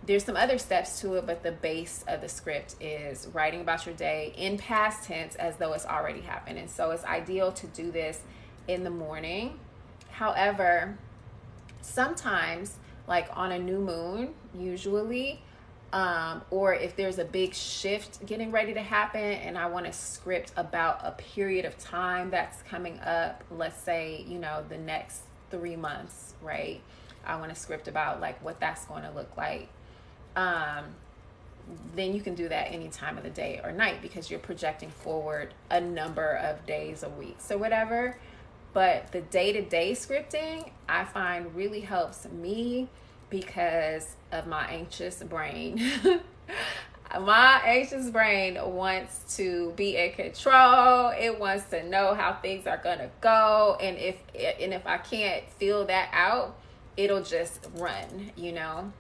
there's some other steps to it, but the base of the script is writing about your day in past tense as though it's already happened. And so it's ideal to do this in the morning. However, sometimes, like on a new moon, usually, or if there's a big shift getting ready to happen and I want to script about a period of time that's coming up, let's say, the next 3 months, right? I want to script about like what that's going to look like. Then you can do that any time of the day or night because you're projecting forward a number of days a week. So whatever. But the day-to-day scripting, I find really helps me because of my anxious brain. My anxious brain wants to be in control. It wants to know how things are gonna go. And if I can't feel that out, it'll just run, And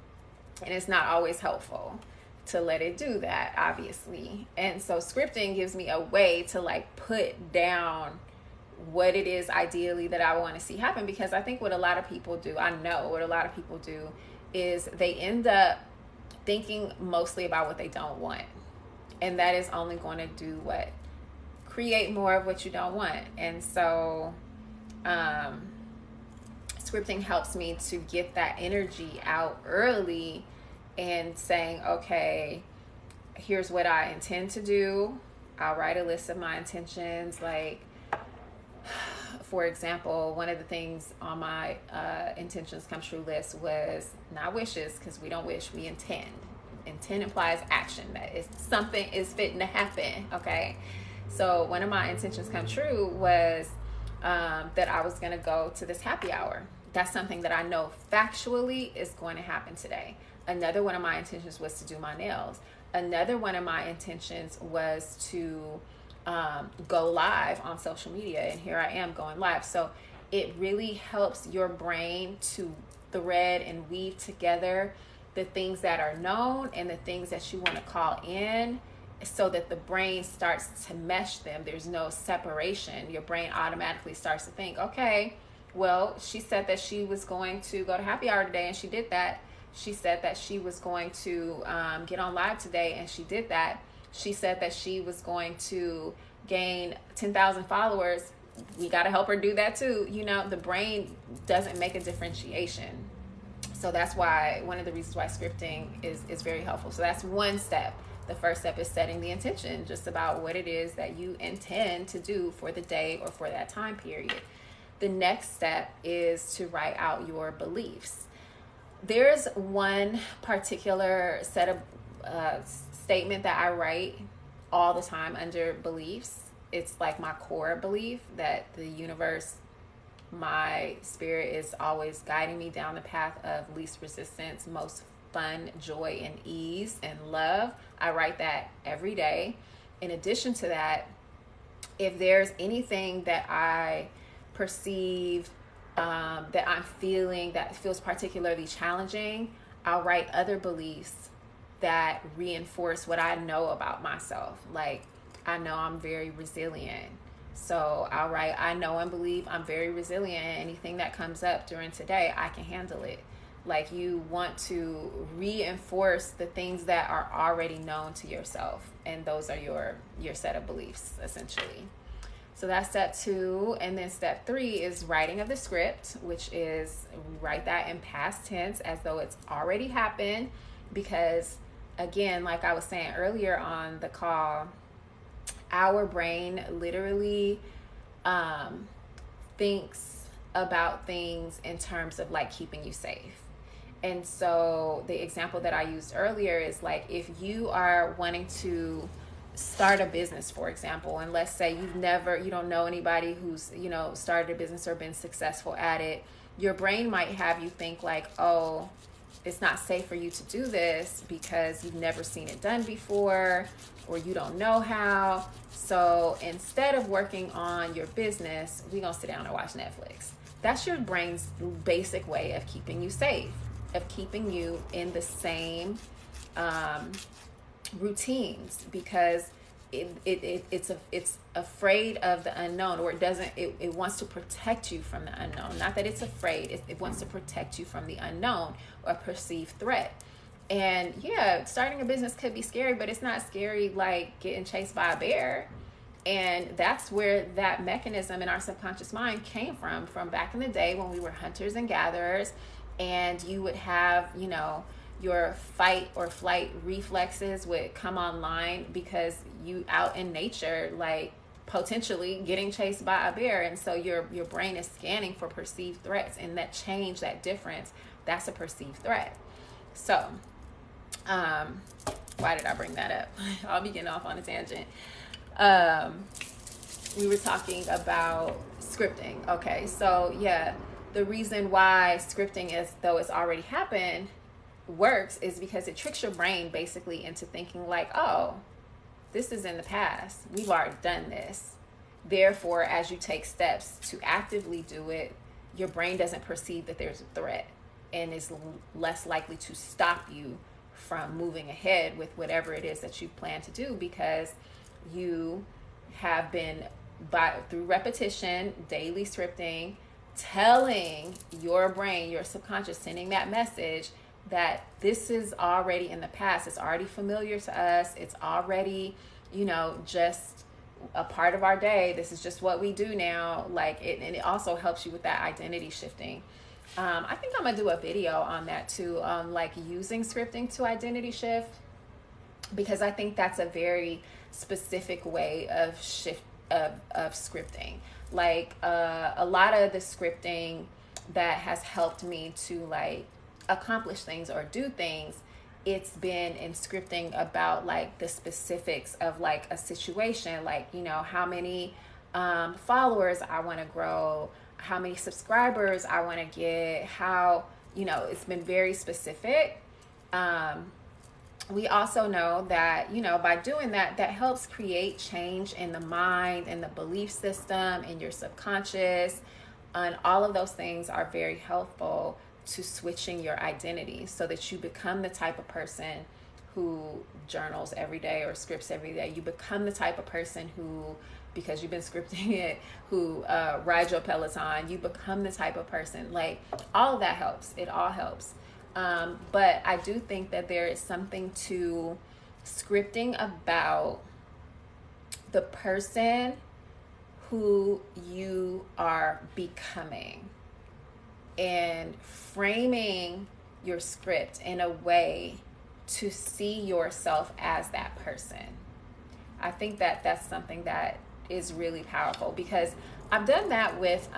it's not always helpful to let it do that, obviously. And so scripting gives me a way to like put down what it is ideally that I want to see happen, because I think what a lot of people do, I know what a lot of people do is they end up thinking mostly about what they don't want. And that is only going to do what? Create more of what you don't want. And so scripting helps me to get that energy out early and saying, okay, here's what I intend to do. I'll write a list of my intentions. Like, for example, one of the things on my intentions come true list was not wishes, because we don't wish, we intend. Intent implies action, that is something is fitting to happen, okay? So one of my intentions come true was that I was going to go to this happy hour. That's something that I know factually is going to happen today. Another one of my intentions was to do my nails. Another one of my intentions was to go live on social media, and here I am going live. So it really helps your brain to thread and weave together the things that are known and the things that you want to call in, so that the brain starts to mesh them. There's no separation. Your brain automatically starts to think, okay, well, she said that she was going to go to happy hour today and she did that. She said that she was going to get on live today and she did that. She said that she was going to gain 10,000 followers. We got to help her do that too. The brain doesn't make a differentiation. So that's why, one of the reasons why scripting is very helpful. So that's one step. The first step is setting the intention, just about what it is that you intend to do for the day or for that time period. The next step is to write out your beliefs. There's one particular set of statement that I write all the time under beliefs. It's like my core belief that the universe, my spirit, is always guiding me down the path of least resistance, most fun, joy, and ease and love. I write that every day. In addition to that, if there's anything that I perceive that I'm feeling that feels particularly challenging, I'll write other beliefs that reinforce what I know about myself. Like, I know I'm very resilient. So I'll write, I know and believe I'm very resilient. Anything that comes up during today, I can handle it. Like you want to reinforce the things that are already known to yourself, and those are your set of beliefs essentially. So that's step 2. And then step 3 is writing of the script, which is write that in past tense as though it's already happened. Because again, like I was saying earlier on the call, our brain literally thinks about things in terms of like keeping you safe. And so the example that I used earlier is like, if you are wanting to start a business, for example, and let's say you don't know anybody who's, started a business or been successful at it, your brain might have you think like, oh, it's not safe for you to do this because you've never seen it done before, or you don't know how. So instead of working on your business, we're going to sit down and watch Netflix. That's your brain's basic way of keeping you safe, of keeping you in the same routines, because it's afraid of the unknown, or it wants to protect you from the unknown. Not that it's afraid, it wants to protect you from the unknown or perceived threat. And yeah, starting a business could be scary, but it's not scary like getting chased by a bear. And that's where that mechanism in our subconscious mind came from back in the day when we were hunters and gatherers, and you would have, your fight or flight reflexes would come online because you out in nature, like potentially getting chased by a bear. And so your brain is scanning for perceived threats, and that change, that difference, that's a perceived threat. So why did I bring that up? I'll be getting off on a tangent. We were talking about scripting. Okay, so yeah, the reason why scripting, as though it's already happened, works is because it tricks your brain basically into thinking like, oh, this is in the past, we've already done this. Therefore, as you take steps to actively do it, your brain doesn't perceive that there's a threat, and is less likely to stop you from moving ahead with whatever it is that you plan to do, because you have been, through repetition, daily scripting, telling your brain, your subconscious, sending that message that this is already in the past. It's already familiar to us. It's already, just a part of our day. This is just what we do now. Like it, and it also helps you with that identity shifting. I think I'm gonna do a video on that too, like using scripting to identity shift, because I think that's a very specific way of scripting. Like a lot of the scripting that has helped me to like accomplish things or do things, it's been in scripting about like the specifics of like a situation, like how many followers I want to grow, how many subscribers I want to get, how it's been very specific. We also know that by doing that, that helps create change in the mind and the belief system in your subconscious, and all of those things are very helpful to switching your identity, so that you become the type of person who journals every day or scripts every day. You become the type of person who, because you've been scripting it, who rides your Peloton. You become the type of person, like all of that helps. It all helps. But I do think that there is something to scripting about the person who you are becoming, and framing your script in a way to see yourself as that person. I think that that's something that is really powerful, because I've done that with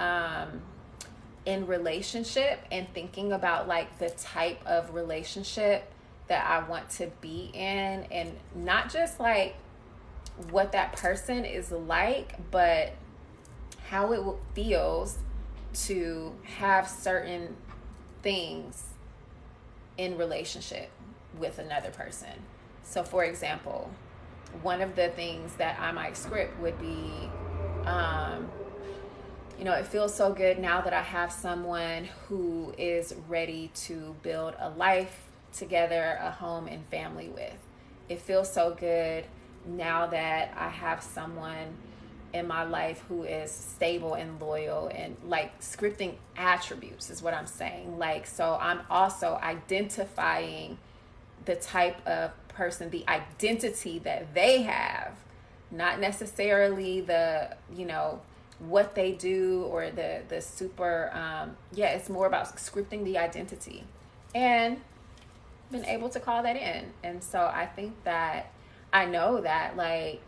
in relationship, and thinking about like the type of relationship that I want to be in, and not just like what that person is like, but how it feels to have certain things in relationship with another person. So for example, one of the things that I might script would be, it feels so good now that I have someone who is ready to build a life together, a home and family with. It feels so good now that I have someone in my life who is stable and loyal, and like scripting attributes is what I'm saying. Like, so I'm also identifying the type of person, the identity that they have, not necessarily the, you know, what they do or the super, yeah, it's more about scripting the identity and been able to call that in. And so I think that I know that like,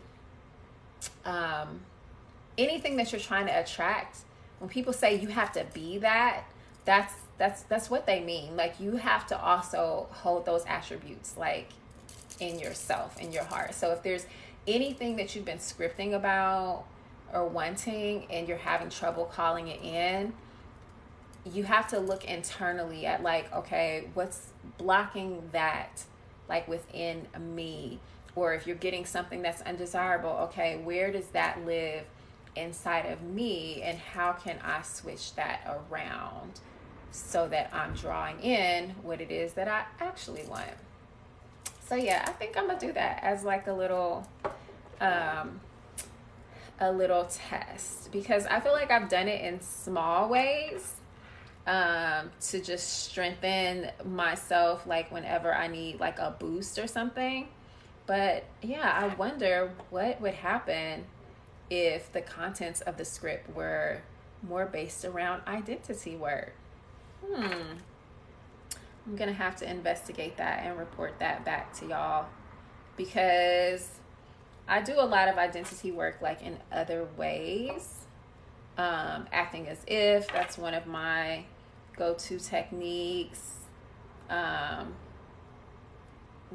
anything that you're trying to attract, when people say you have to be that, that's what they mean. Like, you have to also hold those attributes like in yourself, in your heart. So if there's anything that you've been scripting about or wanting and you're having trouble calling it in, you have to look internally at like, okay, what's blocking that like within me? Or if you're getting something that's undesirable, okay, where does that live inside of me, and how can I switch that around so that I'm drawing in what it is that I actually want? So yeah, I think I'm gonna do that as like a little test, because I feel like I've done it in small ways to just strengthen myself, like whenever I need like a boost or something. But yeah, I wonder what would happen if the contents of the script were more based around identity work. I'm gonna have to investigate that and report that back to y'all, because I do a lot of identity work like in other ways. Acting as if, that's one of my go-to techniques.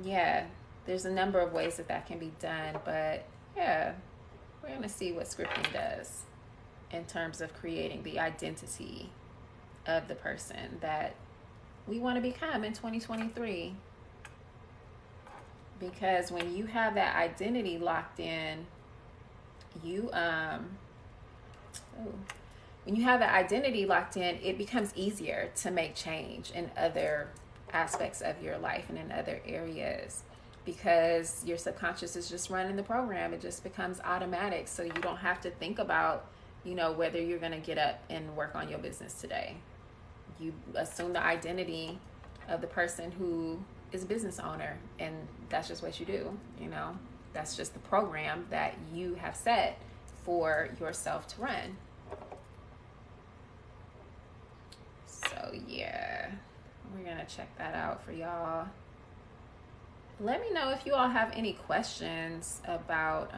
Yeah, there's a number of ways that can be done, but yeah, we're going to see what scripting does in terms of creating the identity of the person that we want to become in 2023. Because when you have that identity locked in, when you have that identity locked in, it becomes easier to make change in other aspects of your life and in other areas, because your subconscious is just running the program. It just becomes automatic. So you don't have to think about, you know, whether you're going to get up and work on your business today. You assume the identity of the person who is a business owner, and that's just what you do. You know, that's just the program that you have set for yourself to run. So yeah, we're gonna check that out for y'all. Let me know if you all have any questions about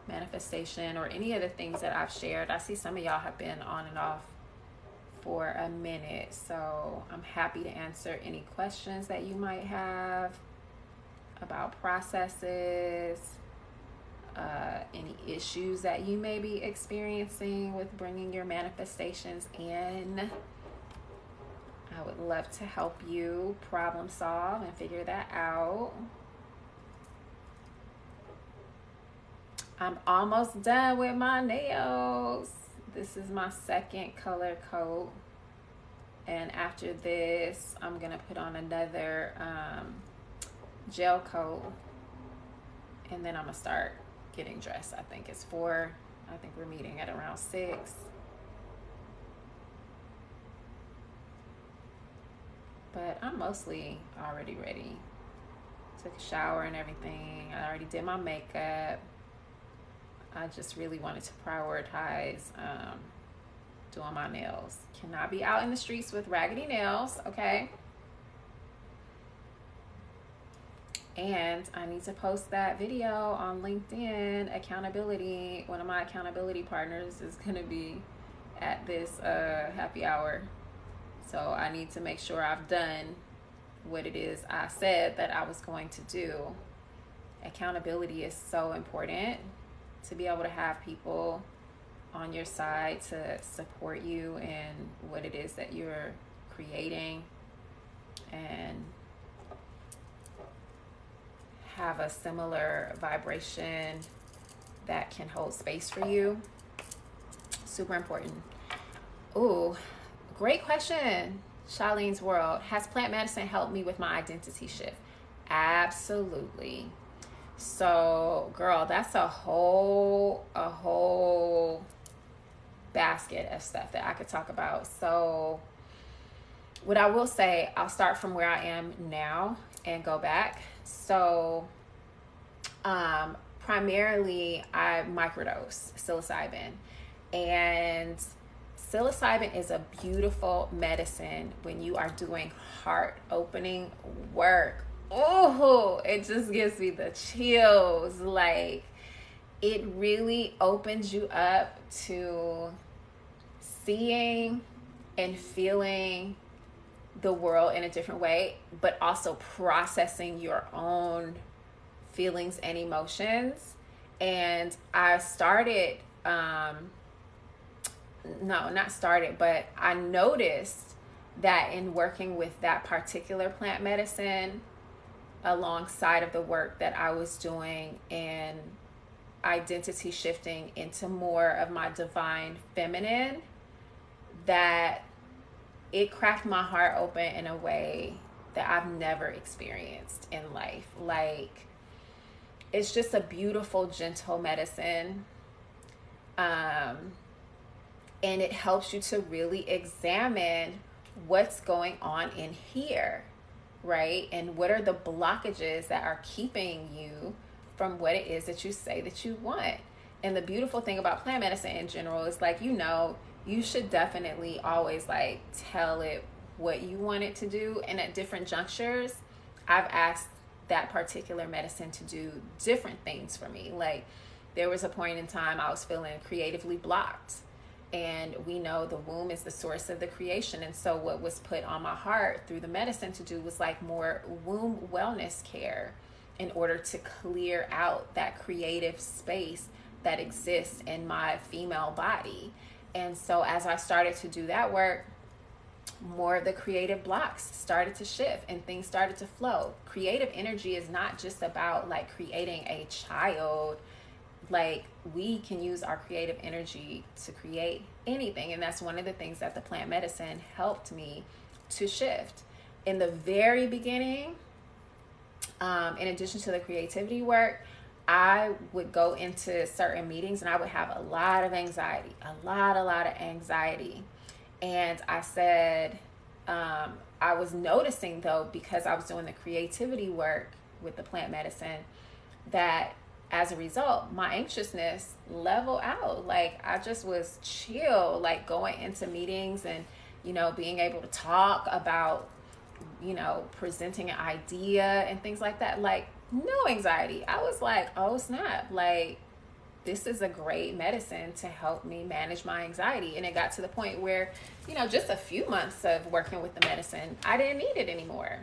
manifestation or any of the things that I've shared. I see some of y'all have been on and off for a minute, so I'm happy to answer any questions that you might have about processes, any issues that you may be experiencing with bringing your manifestations in. I would love to help you problem solve and figure that out. I'm almost done with my nails. This is my second color coat. And after this, I'm going to put on another gel coat. And then I'm going to start getting dressed. I think it's 4. I think we're meeting at around 6. But I'm mostly already ready. Took a shower and everything. I already did my makeup. I just really wanted to prioritize doing my nails. Cannot be out in the streets with raggedy nails, okay? And I need to post that video on LinkedIn. Accountability. One of my accountability partners is going to be at this happy hour. So I need to make sure I've done what it is I said that I was going to do. Accountability is so important, to be able to have people on your side to support you in what it is that you're creating, and have a similar vibration that can hold space for you. Super important. Ooh, great question. Charlene's World. Has plant medicine helped me with my identity shift? Absolutely. So, girl, that's a whole basket of stuff that I could talk about. So, what I will say, I'll start from where I am now and go back. So, primarily, I microdose psilocybin, and psilocybin is a beautiful medicine when you are doing heart opening work. Oh, it just gives me the chills. Like, it really opens you up to seeing and feeling the world in a different way, but also processing your own feelings and emotions. And I started, no, not started, but I noticed that in working with that particular plant medicine alongside of the work that I was doing in identity shifting into more of my divine feminine, that it cracked my heart open in a way that I've never experienced in life. Like, it's just a beautiful, gentle medicine. And it helps you to really examine what's going on in here, right? And what are the blockages that are keeping you from what it is that you say that you want. And the beautiful thing about plant medicine in general is, like, you should definitely always like tell it what you want it to do. And at different junctures, I've asked that particular medicine to do different things for me. Like, there was a point in time I was feeling creatively blocked. And we know the womb is the source of the creation. And so what was put on my heart through the medicine to do was like more womb wellness care in order to clear out that creative space that exists in my female body. And so as I started to do that work, more of the creative blocks started to shift and things started to flow. Creative energy is not just about like creating a child. Like, we can use our creative energy to create anything. And that's one of the things that the plant medicine helped me to shift. In the very beginning, in addition to the creativity work, I would go into certain meetings and I would have a lot of anxiety, a lot of anxiety. And I said, I was noticing though, because I was doing the creativity work with the plant medicine, that as a result, my anxiousness leveled out. Like, I just was chill, like going into meetings and, being able to talk about, presenting an idea and things like that. Like, no anxiety. I was like, oh snap, like, this is a great medicine to help me manage my anxiety. And it got to the point where, just a few months of working with the medicine, I didn't need it anymore.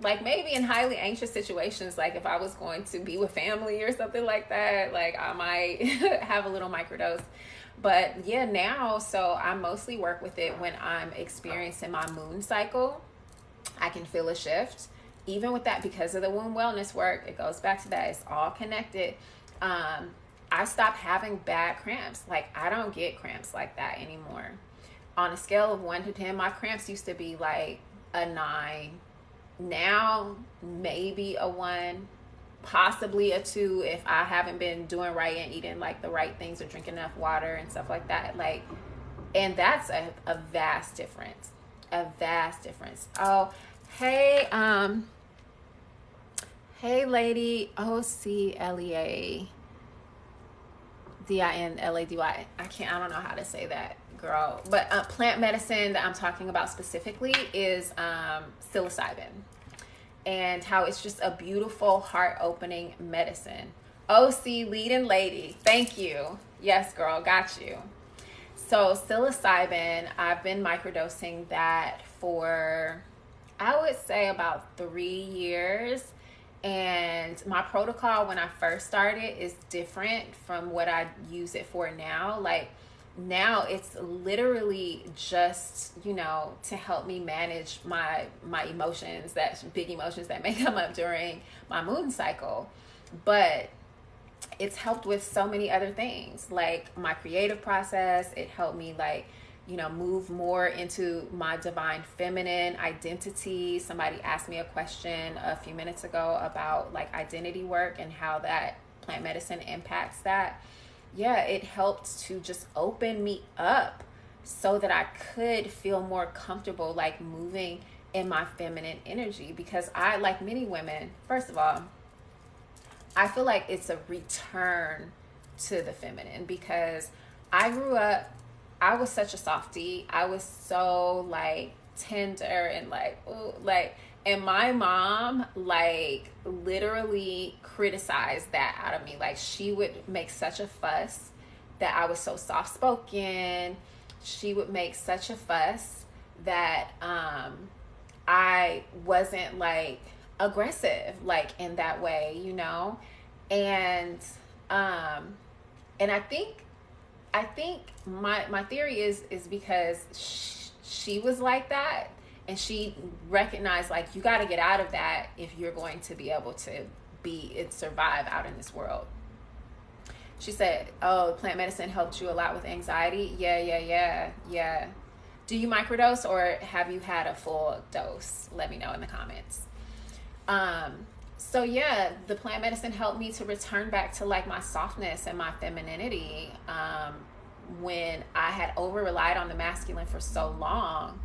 Like, maybe in highly anxious situations, like if I was going to be with family or something like that, like I might have a little microdose. But yeah, now, so I mostly work with it when I'm experiencing my moon cycle. I can feel a shift. Even with that, because of the womb wellness work, it goes back to that. It's all connected. I stopped having bad cramps. Like, I don't get cramps like that anymore. On a scale of 1 to 10, my cramps used to be like a 9. Now, maybe a 1, possibly a 2 if I haven't been doing right and eating like the right things or drinking enough water and stuff like that. Like, and that's a vast difference. A vast difference. Oh, hey, hey, lady, OCLEA. DINLADY. I don't know how to say that, girl. But plant medicine that I'm talking about specifically is psilocybin, and how it's just a beautiful heart-opening medicine. OC leading lady, thank you. Yes, girl, got you. So psilocybin, I've been microdosing that for, I would say, about 3 years. And my protocol when I first started is different from what I use it for now. Like, now it's literally just, to help me manage my emotions, that big emotions that may come up during my moon cycle. But it's helped with so many other things, like my creative process. It helped me, like, move more into my divine feminine identity. Somebody asked me a question a few minutes ago about like identity work and how that plant medicine impacts that. Yeah, it helped to just open me up so that I could feel more comfortable like moving in my feminine energy, because I, like many women, first of all, I feel like it's a return to the feminine, because I grew up, I was such a softie. I was so like tender and like, ooh, like, and my mom like literally criticized that out of me. Like she would make such a fuss that I was so soft spoken. She would make such a fuss that I wasn't like aggressive like in that way, and and I think my theory is because she was like that, and she recognized like you got to get out of that if you're going to be able to survive out in this world. She said, "Oh, plant medicine helped you a lot with anxiety." Yeah. Do you microdose or have you had a full dose? Let me know in the comments. So yeah, the plant medicine helped me to return back to like my softness and my femininity. When I had over relied on the masculine for so long,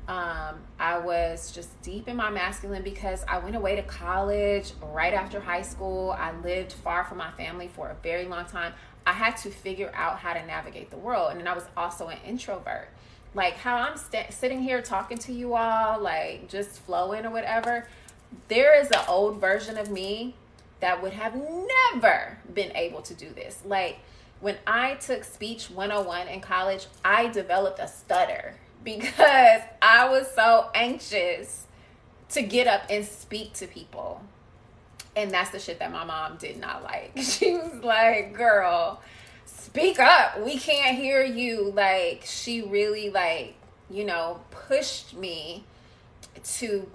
I was just deep in my masculine because I went away to college right after high school. I lived far from my family for a very long time. I had to figure out how to navigate the world. And then I was also an introvert. Like how I'm sitting here talking to you all, like just flowing or whatever. There is an old version of me that would have never been able to do this. Like when I took speech 101 in college, I developed a stutter because I was so anxious to get up and speak to people. And that's the shit that my mom did not like. She was like, girl, speak up. We can't hear you. Like she really like, pushed me to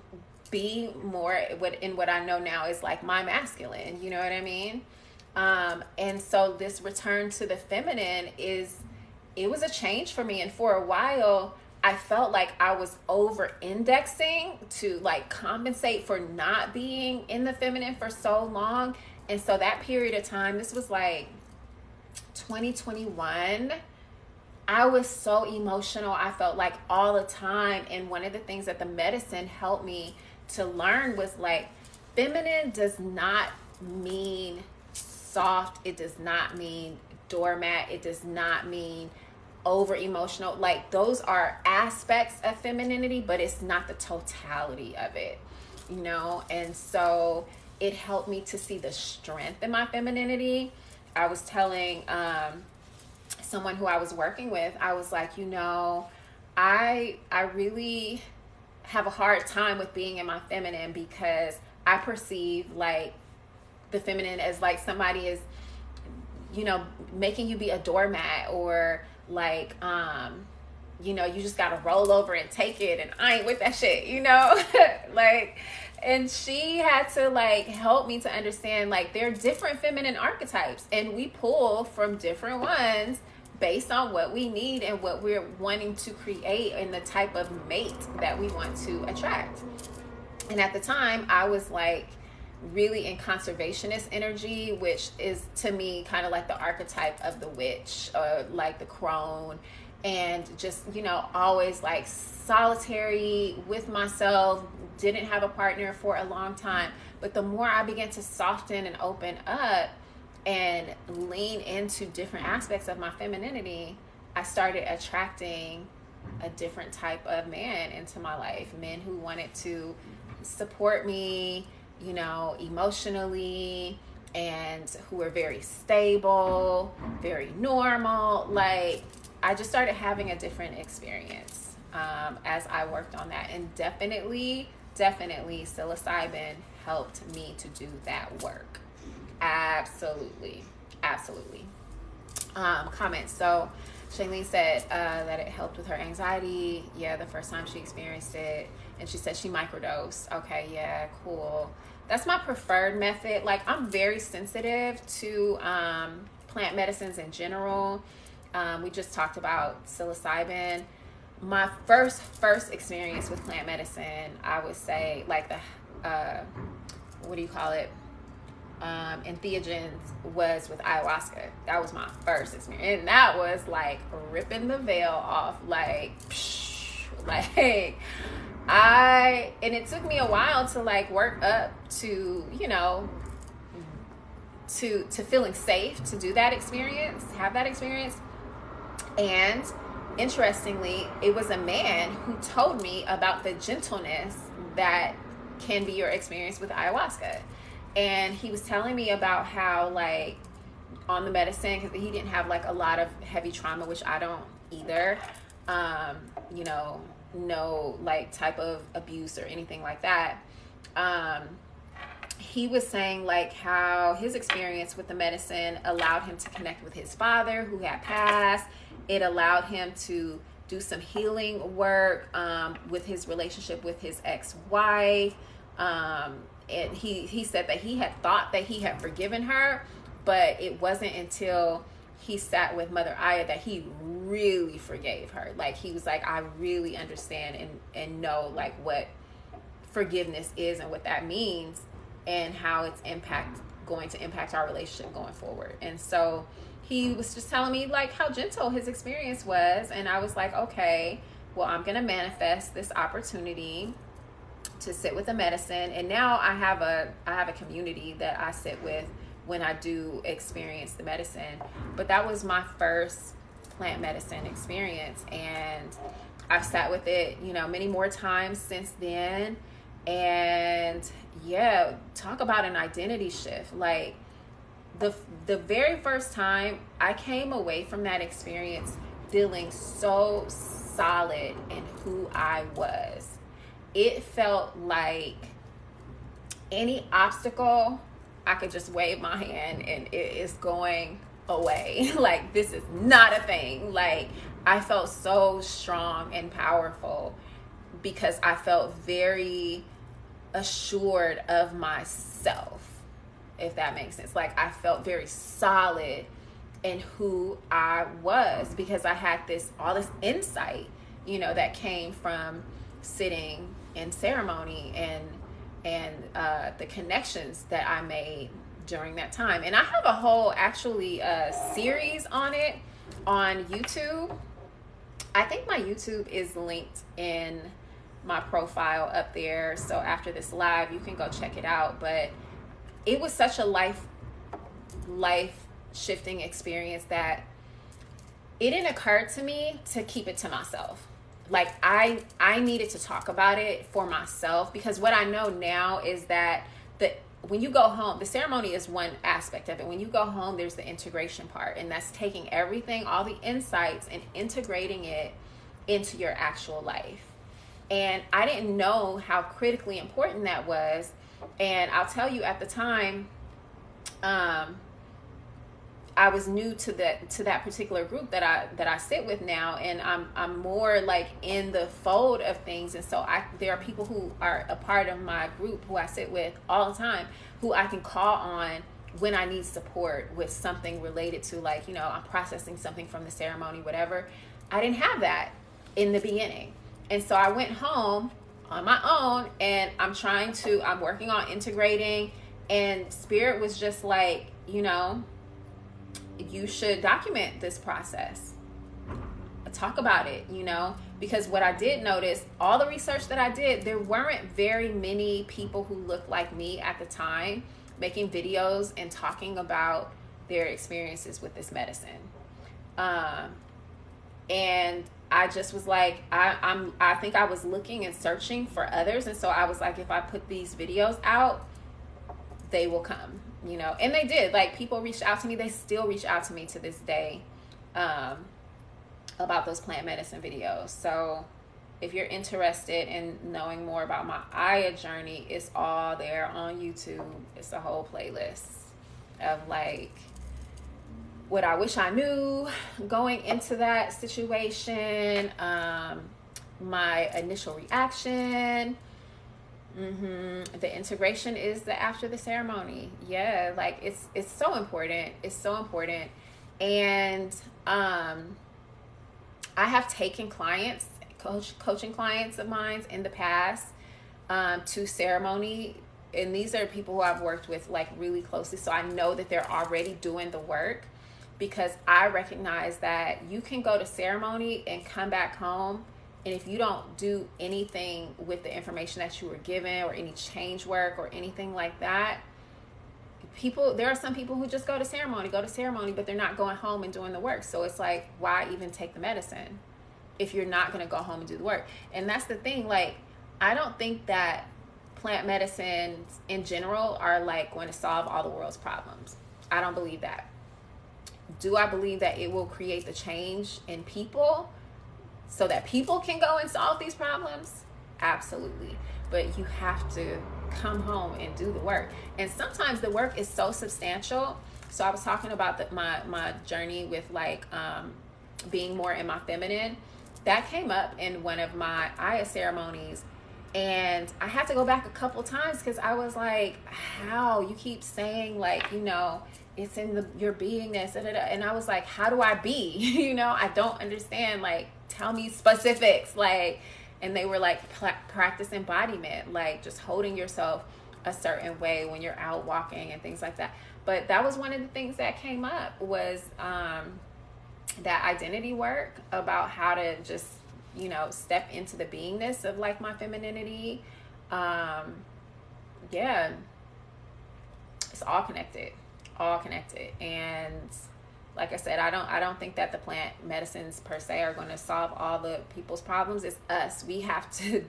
be more in what I know now is like my masculine, you know what I mean? And so this return to the feminine it was a change for me. And for a while, I felt like I was over indexing to like compensate for not being in the feminine for so long. And so that period of time, this was like 2021, I was so emotional. I felt like all the time. And one of the things that the medicine helped me to learn was like, feminine does not mean soft. It does not mean doormat. It does not mean over emotional. Like those are aspects of femininity, but it's not the totality of it, And so it helped me to see the strength in my femininity. I was telling someone who I was working with, I was like, I really have a hard time with being in my feminine because I perceive like the feminine as like somebody is, making you be a doormat, or like, you just got to roll over and take it. And I ain't with that shit, like, and she had to like help me to understand like there are different feminine archetypes and we pull from different ones based on what we need and what we're wanting to create and the type of mate that we want to attract. And at the time I was like really in conservationist energy, which is to me kind of like the archetype of the witch or like the crone, and just, always like solitary with myself, didn't have a partner for a long time. But the more I began to soften and open up and lean into different aspects of my femininity, I started attracting a different type of man into my life. Men who wanted to support me, emotionally, and who were very stable, very normal. Like I just started having a different experience as I worked on that. And definitely psilocybin helped me to do that work. Absolutely. Comments. So Shailene said that it helped with her anxiety. Yeah, the first time she experienced it. And she said she microdosed. Okay, yeah, cool. That's my preferred method. Like I'm very sensitive to plant medicines in general. We just talked about psilocybin. My first experience with plant medicine, I would say, like the what do you call it? Entheogens, was with ayahuasca. That was my first experience, and that was like ripping the veil off, like, psh, like and it took me a while to like work up to, you know, to feeling safe to do that experience, have that experience. And interestingly, it was a man who told me about the gentleness that can be your experience with ayahuasca. And he was telling me about how, like, on the medicine, because he didn't have like a lot of heavy trauma, which I don't either, you know, no like type of abuse or anything like that. He was saying like how his experience with the medicine allowed him to connect with his father who had passed. It allowed him to do some healing work with his relationship with his ex-wife. And he said that he had thought that he had forgiven her, but it wasn't until he sat with Mother Aya that he really forgave her. Like, he was like, I really understand and know like what forgiveness is and what that means and how it's going to impact our relationship going forward. And so he was just telling me like how gentle his experience was. And I was like, okay, well, I'm going to manifest this opportunity to sit with the medicine. And now I have a community that I sit with when I do experience the medicine. But that was my first plant medicine experience, and I've sat with it, you know, many more times since then. And yeah, talk about an identity shift. Like, the very first time I came away from that experience feeling so solid in who I was. It felt like any obstacle, I could just wave my hand and it is going away. Like, this is not a thing. Like, I felt so strong and powerful because I felt very assured of myself, if that makes sense. Like, I felt very solid in who I was because I had all this insight, you know, that came from sitting in ceremony and the connections that I made during that time. And I have a whole series on it on YouTube. I think my YouTube is linked in my profile up there, so after this live you can go check it out. But it was such a life shifting experience that it didn't occur to me to keep it to myself. Like, I needed to talk about it for myself, because what I know now is that when you go home, the ceremony is one aspect of it. When you go home, there's the integration part, and that's taking everything, all the insights, and integrating it into your actual life. And I didn't know how critically important that was. And I'll tell you, at the time, I was new to that particular group that I sit with now, and I'm more like in the fold of things. And so there are people who are a part of my group who I sit with all the time, who I can call on when I need support with something related to, like, you know, I'm processing something from the ceremony, whatever. I didn't have that in the beginning. And so I went home on my own, and I'm working on integrating, and Spirit was just like, you know, you should document this process, talk about it, you know, because what I did notice, all the research that I did, there weren't very many people who looked like me at the time making videos and talking about their experiences with this medicine. And I just was like, I think I was looking and searching for others. And so I was like, if I put these videos out, they will come, you know. And they did. Like, people reached out to me. They still reach out to me to this day about those plant medicine videos. So if you're interested in knowing more about my Aya journey, it's all there on YouTube. It's a whole playlist of like what I wish I knew going into that situation, my initial reaction. The integration is after the ceremony. Yeah, like it's so important. It's so important. And Um, I have taken clients, coaching clients of mine in the past, to ceremony. And these are people who I've worked with like really closely. So I know that they're already doing the work, because I recognize that you can go to ceremony and come back home, and if you don't do anything with the information that you were given, or any change work or anything like that, there are some people who just go to ceremony, but they're not going home and doing the work. So it's like, why even take the medicine if you're not going to go home and do the work? And that's the thing. Like, I don't think that plant medicines in general are like going to solve all the world's problems. I don't believe that. Do I believe that it will create the change in people so that people can go and solve these problems? Absolutely. But you have to come home and do the work. And sometimes the work is so substantial. So I was talking about my journey with like being more in my feminine. That came up in one of my Aya ceremonies. And I had to go back a couple times, because I was like, how? You keep saying like, it's in your beingness. And I was like, how do I be? I don't understand. Like, tell me specifics. Like, and they were like, practice embodiment, like just holding yourself a certain way when you're out walking and things like that. But that was one of the things that came up, was that identity work, about how to just, step into the beingness of like my femininity. Yeah, it's all connected. And like I said, I don't think that the plant medicines per se are going to solve all the people's problems. It's us. We have to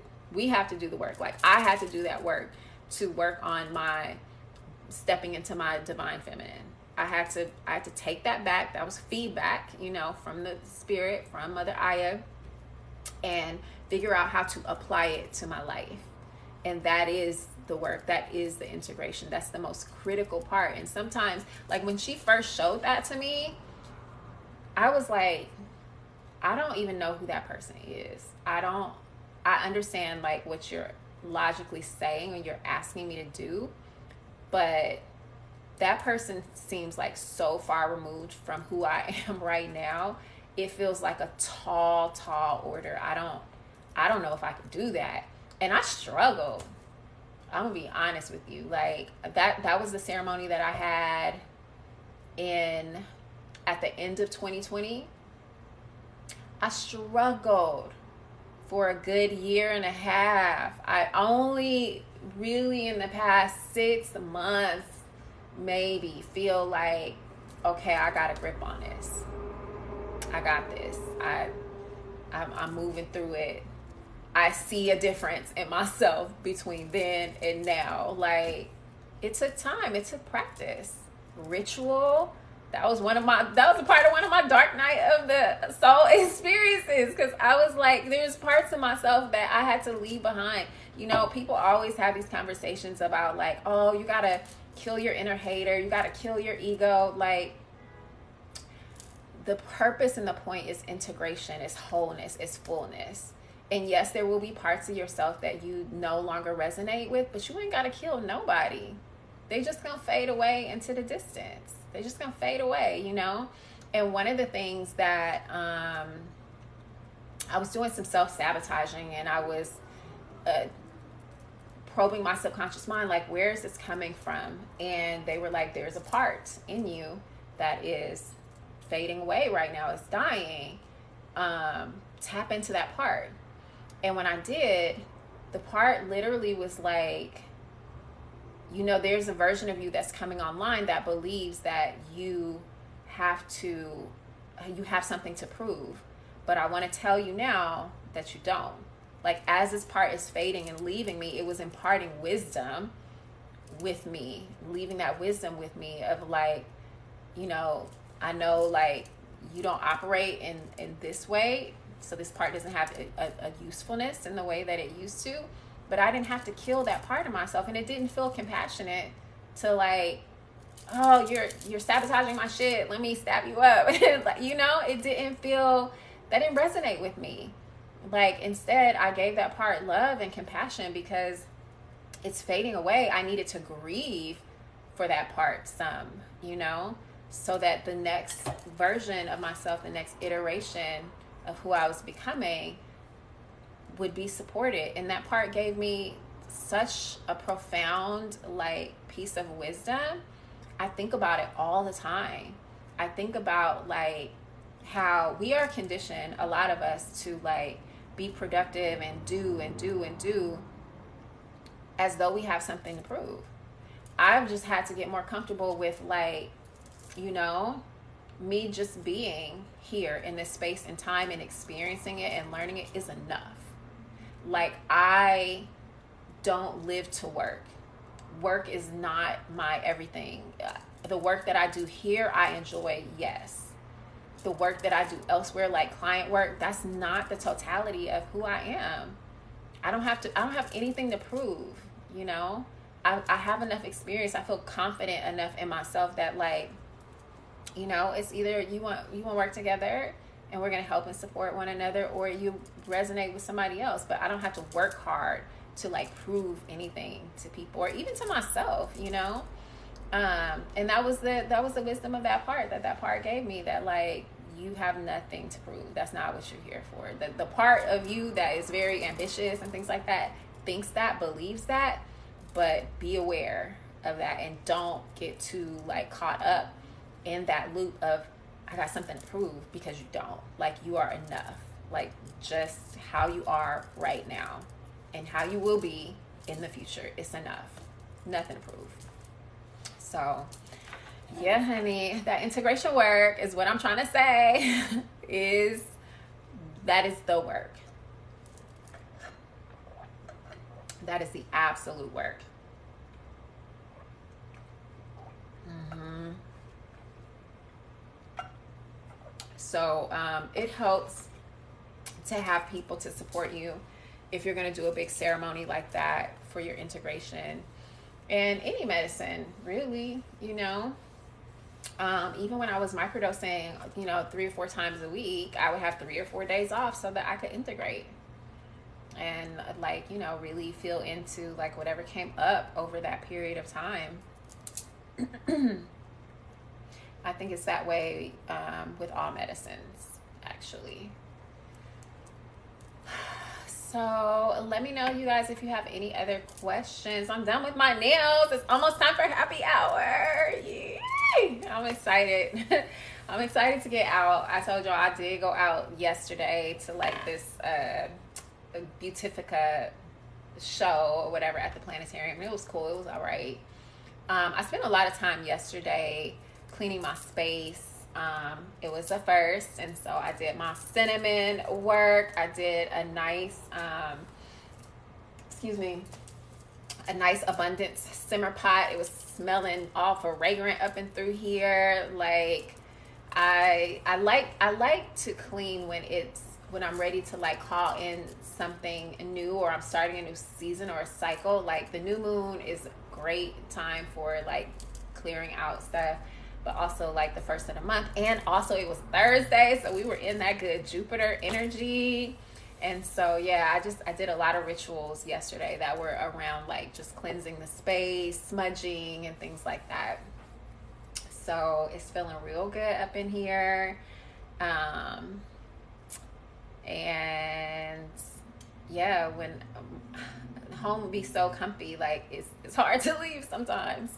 do the work. Like, I had to do that work to work on my stepping into my divine feminine. I had to take that back. That was feedback, from the spirit, from Mother Aya, and figure out how to apply it to my life. And that is the work. That is the integration. That's the most critical part. And sometimes, like when she first showed that to me, I was like, I don't even know who that person is. I understand like what you're logically saying and you're asking me to do, but that person seems like so far removed from who I am right now. It feels like a tall order. I don't know if I could do that. And I struggled. I'm gonna be honest with you. Like that was the ceremony that I had at the end of 2020. I struggled for a good year and a half. I only really in the past 6 months maybe feel like, okay, I got a grip on this. I got this. I'm moving through it. I see a difference in myself between then and now. Like, it took time. It took practice. Ritual. That was a part of one of my dark night of the soul experiences. Because I was like, there's parts of myself that I had to leave behind. People always have these conversations about like, oh, you got to kill your inner hater. You got to kill your ego. Like, the purpose and the point is integration, is wholeness, is fullness. And yes, there will be parts of yourself that you no longer resonate with, but you ain't got to kill nobody. They just gonna fade away into the distance. They just gonna fade away, And one of the things that I was doing some self-sabotaging, and I was probing my subconscious mind, like, where is this coming from? And they were like, there's a part in you that is fading away right now. It's dying. Tap into that part. And when I did, the part literally was like, there's a version of you that's coming online that believes that you have something to prove. But I want to tell you now that you don't. Like, as this part is fading and leaving me, it was imparting wisdom with me, leaving that wisdom with me of like, I know like you don't operate in this way. So this part doesn't have a usefulness in the way that it used to. But I didn't have to kill that part of myself. And it didn't feel compassionate to like, oh, you're sabotaging my shit. Let me stab you up. It didn't resonate with me. Like, instead, I gave that part love and compassion because it's fading away. I needed to grieve for that part some. so that the next version of myself, the next iteration of who I was becoming, would be supported. And that part gave me such a profound like piece of wisdom. I think about it all the time. I think about like how we are conditioned, a lot of us, to like be productive and do and do and do as though we have something to prove. I've just had to get more comfortable with like, you know, me just being here in this space and time and experiencing it and learning it is enough. Like, I don't live to work. Work is not my everything. The work that I do here, I enjoy, yes. The work that I do elsewhere, like client work, that's not the totality of who I am. I don't have anything to prove, you know? I have enough experience. I feel confident enough in myself that like, you know, it's either you want to work together and we're going to help and support one another, or you resonate with somebody else. But I don't have to work hard to like prove anything to people or even to myself, you know? And that was the wisdom of that part gave me, that like, you have nothing to prove. That's not what you're here for. The part of you that is very ambitious and things like that thinks that, believes that, but be aware of that and don't get too like caught up in that loop of I got something to prove, because you don't. Like, you are enough. Like, just how you are right now and how you will be in the future, it's enough. Nothing to prove. So yeah, honey, that integration work is what I'm trying to say. That is the work. That is the absolute work. So it helps to have people to support you if you're going to do a big ceremony like that for your integration. And any medicine, really, you know. Even when I was microdosing, you know, 3 or 4 times a week, I would have 3 or 4 days off so that I could integrate and like, you know, really feel into like whatever came up over that period of time. I think it's that way with all medicines, actually. So let me know, you guys, if you have any other questions. I'm done with my nails. It's almost time for happy hour. Yay! I'm excited. I'm excited to get out. I told y'all I did go out yesterday to like this Beautifica show or whatever at the planetarium. It was cool. It was all right. I spent a lot of time yesterday cleaning my space. It was a first, and so I did my cinnamon work. I did a nice a nice abundance simmer pot. It was smelling all fragrant up and through here. Like, I like to clean when I'm ready to like call in something new, or I'm starting a new season or a cycle. Like, the new moon is a great time for like clearing out stuff, but also like the first of the month. And also it was Thursday, so we were in that good Jupiter energy. And so, yeah, I did a lot of rituals yesterday that were around like just cleansing the space, smudging, and things like that. So it's feeling real good up in here. And yeah, when home be so comfy, like it's hard to leave sometimes.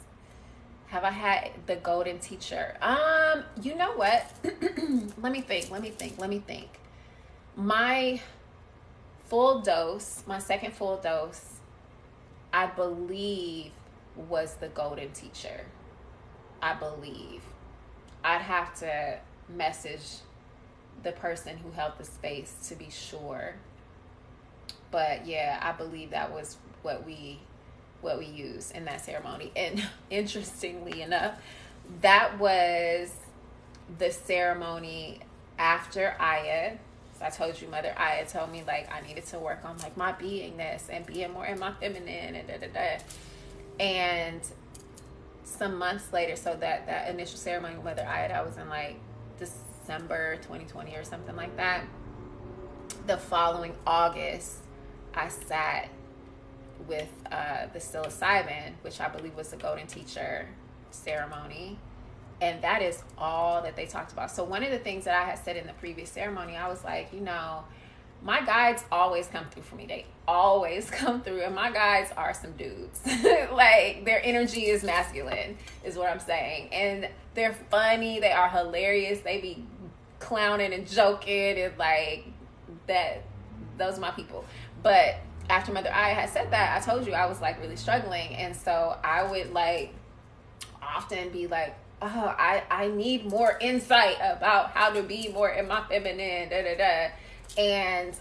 Have I had the golden teacher? You know what? Let me think. My full dose, my second full dose, I believe was the golden teacher. I believe. I'd have to message the person who held the space to be sure. But yeah, I believe that was what we used in that ceremony. And interestingly enough, that was the ceremony after Aya. So I told you, Mother Aya told me like I needed to work on like my beingness and being more in my feminine and And some months later, so that initial ceremony with Mother Aya, that was in like December 2020 or something like that. The following August, I sat with the psilocybin, which I believe was the golden teacher ceremony. And that is all that they talked about. So one of the things that I had said in the previous ceremony, I was like, you know, my guides always come through for me. They always come through. And my guides are some dudes. Like, their energy is masculine, is what I'm saying. And they're funny. They are hilarious. They be clowning and joking. And like that, those are my people. But after Mother Aya had said that, I told you I was like really struggling. And so I would like often be like, oh, I need more insight about how to be more in my feminine, da da da. And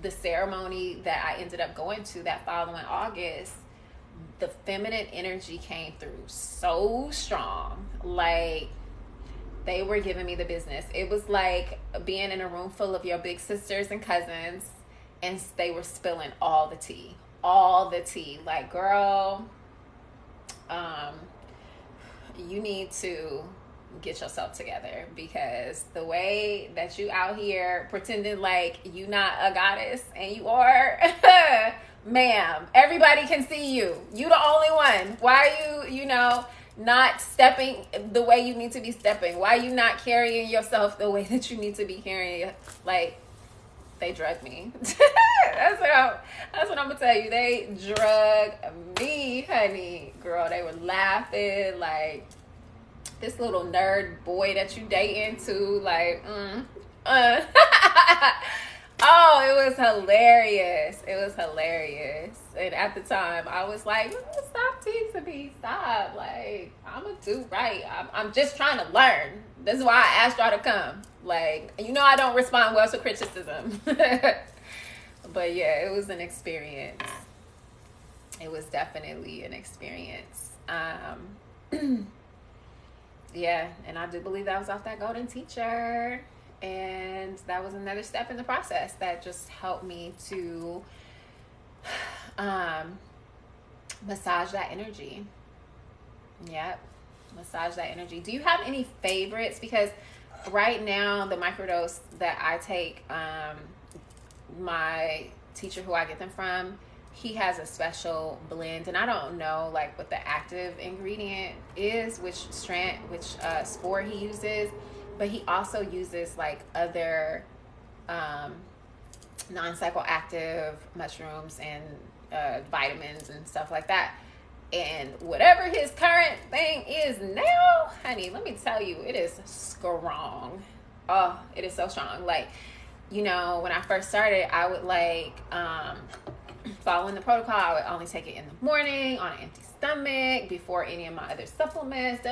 the ceremony that I ended up going to that following August, the feminine energy came through so strong. Like, they were giving me the business. It was like being in a room full of your big sisters and cousins, and they were spilling all the tea. All the tea. Like, girl, you need to get yourself together, because the way that you out here pretending like you not a goddess, and you are, ma'am, everybody can see you. You the only one. Why are you know, not stepping the way you need to be stepping? Why are you not carrying yourself the way that you need to be carrying? Like, they drug me. That's what I'm gonna tell you. They drug me, honey. Girl, they were laughing like, this little nerd boy that you date into, like, oh, it was hilarious. It was hilarious. And at the time, I was like, stop teasing me. Stop. Like, I'm going to do right. I'm just trying to learn. This is why I asked y'all to come. Like, you know I don't respond well to criticism. But yeah, it was an experience. It was definitely an experience. Yeah, and I do believe that was off that golden teacher. And that was another step in the process that just helped me to massage that energy. Yep, massage that energy. Do you have any favorites? Because right now, the microdose that I take, my teacher who I get them from, he has a special blend, and I don't know like what the active ingredient is, which spore he uses, but he also uses like other non-psychoactive mushrooms and vitamins and stuff like that. And whatever his current thing is now, honey, let me tell you, it is strong. Oh, it is so strong. Like, you know, when I first started, I would like following the protocol, I would only take it in the morning on an empty stomach before any of my other supplements.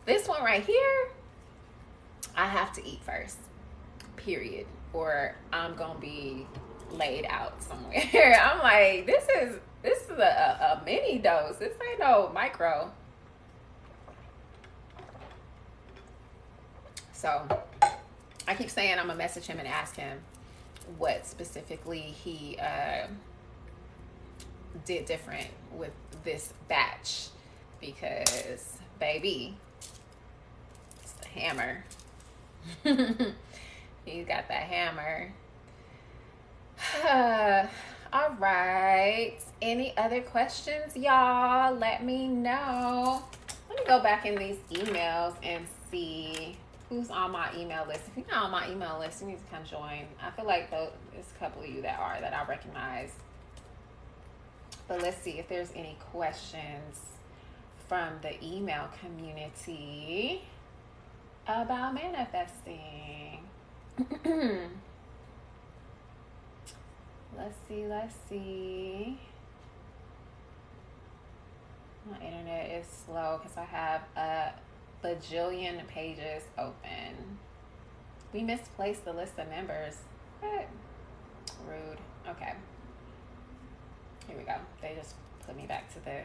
This one right here, I have to eat first, period, or I'm gonna be laid out somewhere. I'm like, this is a mini dose. This ain't no micro. So I keep saying I'm gonna message him and ask him what specifically he did different with this batch, because baby, it's the hammer. He's got that hammer. All right, any other questions, y'all? Let me know. Let me go back in these emails and see who's on my email list. If you're not on my email list, you need to come join. I feel like there's a couple of you that I recognize. But let's see if there's any questions from the email community about manifesting. Let's see. My internet is slow because I have a bajillion pages open. We misplaced the list of members. What? Rude. Okay. Here we go. They just put me back to the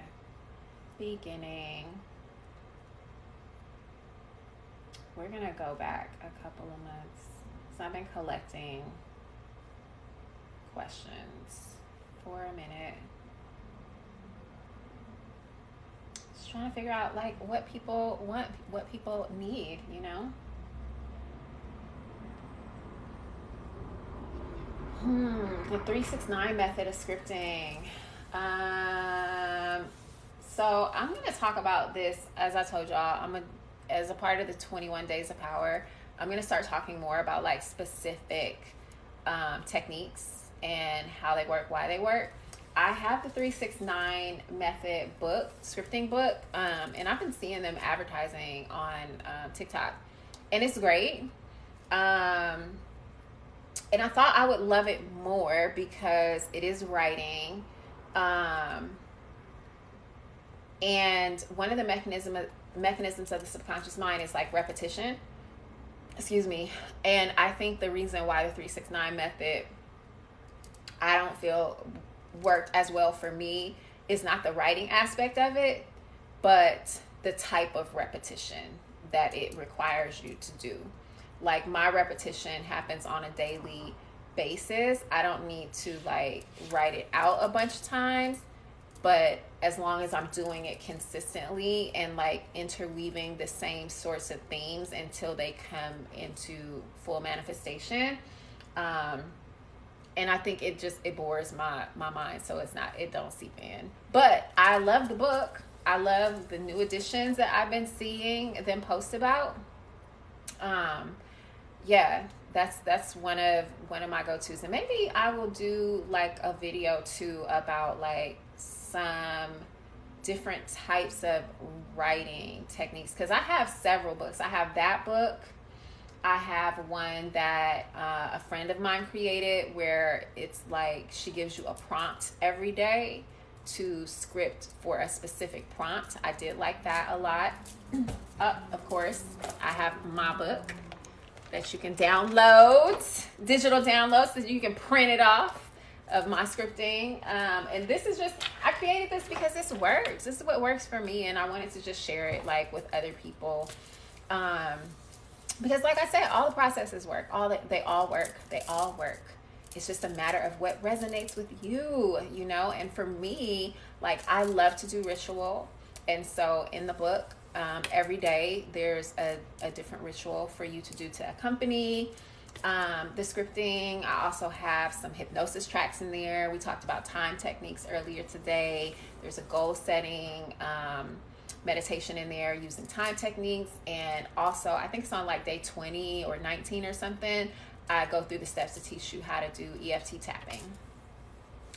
beginning. We're going to go back a couple of months. So I've been collecting questions for a minute. Just trying to figure out like what people want, what people need, you know? The 369 method of scripting. So I'm going to talk about this, as I told y'all, I'm going to as a part of the 21 Days of Power, I'm going to start talking more about like specific techniques and how they work, why they work. I have the 369 method book, scripting book, and I've been seeing them advertising on TikTok, and it's great. And I thought I would love it more because it is writing. And one of the mechanisms of the subconscious mind is like repetition. Excuse me. And I think the reason why the 369 method I don't feel worked as well for me is not the writing aspect of it, but the type of repetition that it requires you to do. Like my repetition happens on a daily basis. I don't need to like write it out a bunch of times, but as long as I'm doing it consistently and like interweaving the same sorts of themes until they come into full manifestation, and I think it bores my mind, so it don't seep in. But I love the book. I love the new editions that I've been seeing them post about. Yeah, that's one of my go-tos, and maybe I will do like a video too about like some different types of writing techniques, because I have several books. I have that book. I have one that a friend of mine created where it's like she gives you a prompt every day to script for a specific prompt. I did like that a lot. Of course, I have my book that you can download, digital downloads, so you can print it off of my scripting. And this is just, I created this because this works. This is what works for me, and I wanted to just share it like with other people. Because like I said, all the processes work. They all work. It's just a matter of what resonates with you, you know? And for me, like I love to do ritual. And so in the book, every day there's a different ritual for you to do to accompany the scripting. I also have some hypnosis tracks in there. We talked about time techniques earlier today. There's a goal setting meditation in there using time techniques. And also, I think it's on like day 20 or 19 or something, I go through the steps to teach you how to do EFT tapping.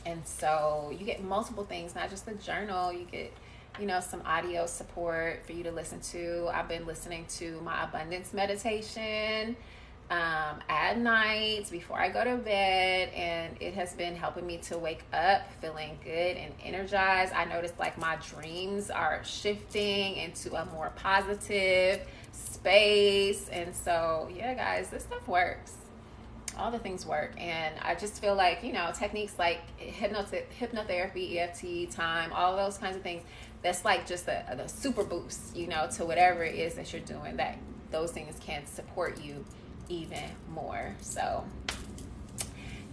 And so you get multiple things, not just the journal. You get, you know, some audio support for you to listen to. I've been listening to my abundance meditation at night before I go to bed, and it has been helping me to wake up feeling good and energized. I noticed like my dreams are shifting into a more positive space. And so yeah, guys, this stuff works. All the things work. And I just feel like, you know, techniques like hypnotherapy, EFT, time, all those kinds of things, that's like just the super boost, you know, to whatever it is that you're doing, that those things can support you even more. So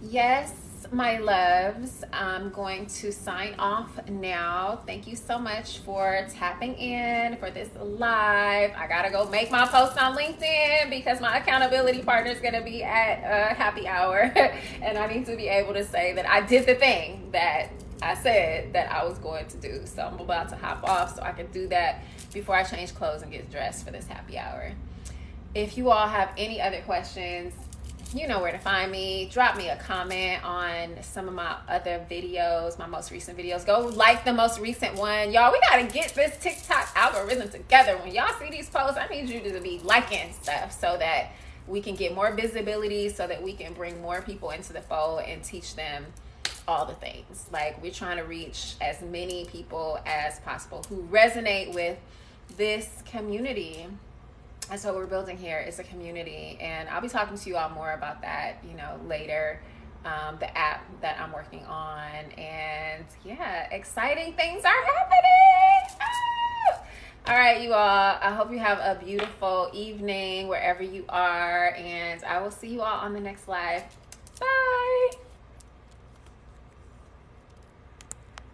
yes, my loves, I'm going to sign off now. Thank you so much for tapping in for this live. I gotta go make my post on LinkedIn because my accountability partner is gonna be at happy hour and I need to be able to say that I did the thing that I said that I was going to do. So I'm about to hop off so I can do that before I change clothes and get dressed for this happy hour. If you all have any other questions, you know where to find me. Drop me a comment on some of my other videos, my most recent videos. Go like the most recent one. Y'all, we got to get this TikTok algorithm together. When y'all see these posts, I need you to be liking stuff so that we can get more visibility, so that we can bring more people into the fold and teach them all the things. Like, we're trying to reach as many people as possible who resonate with this community. That's what we're building here, is a community. And I'll be talking to you all more about that, you know, later. The app that I'm working on. And yeah, exciting things are happening. Ah! All right, you all. I hope you have a beautiful evening wherever you are. And I will see you all on the next live.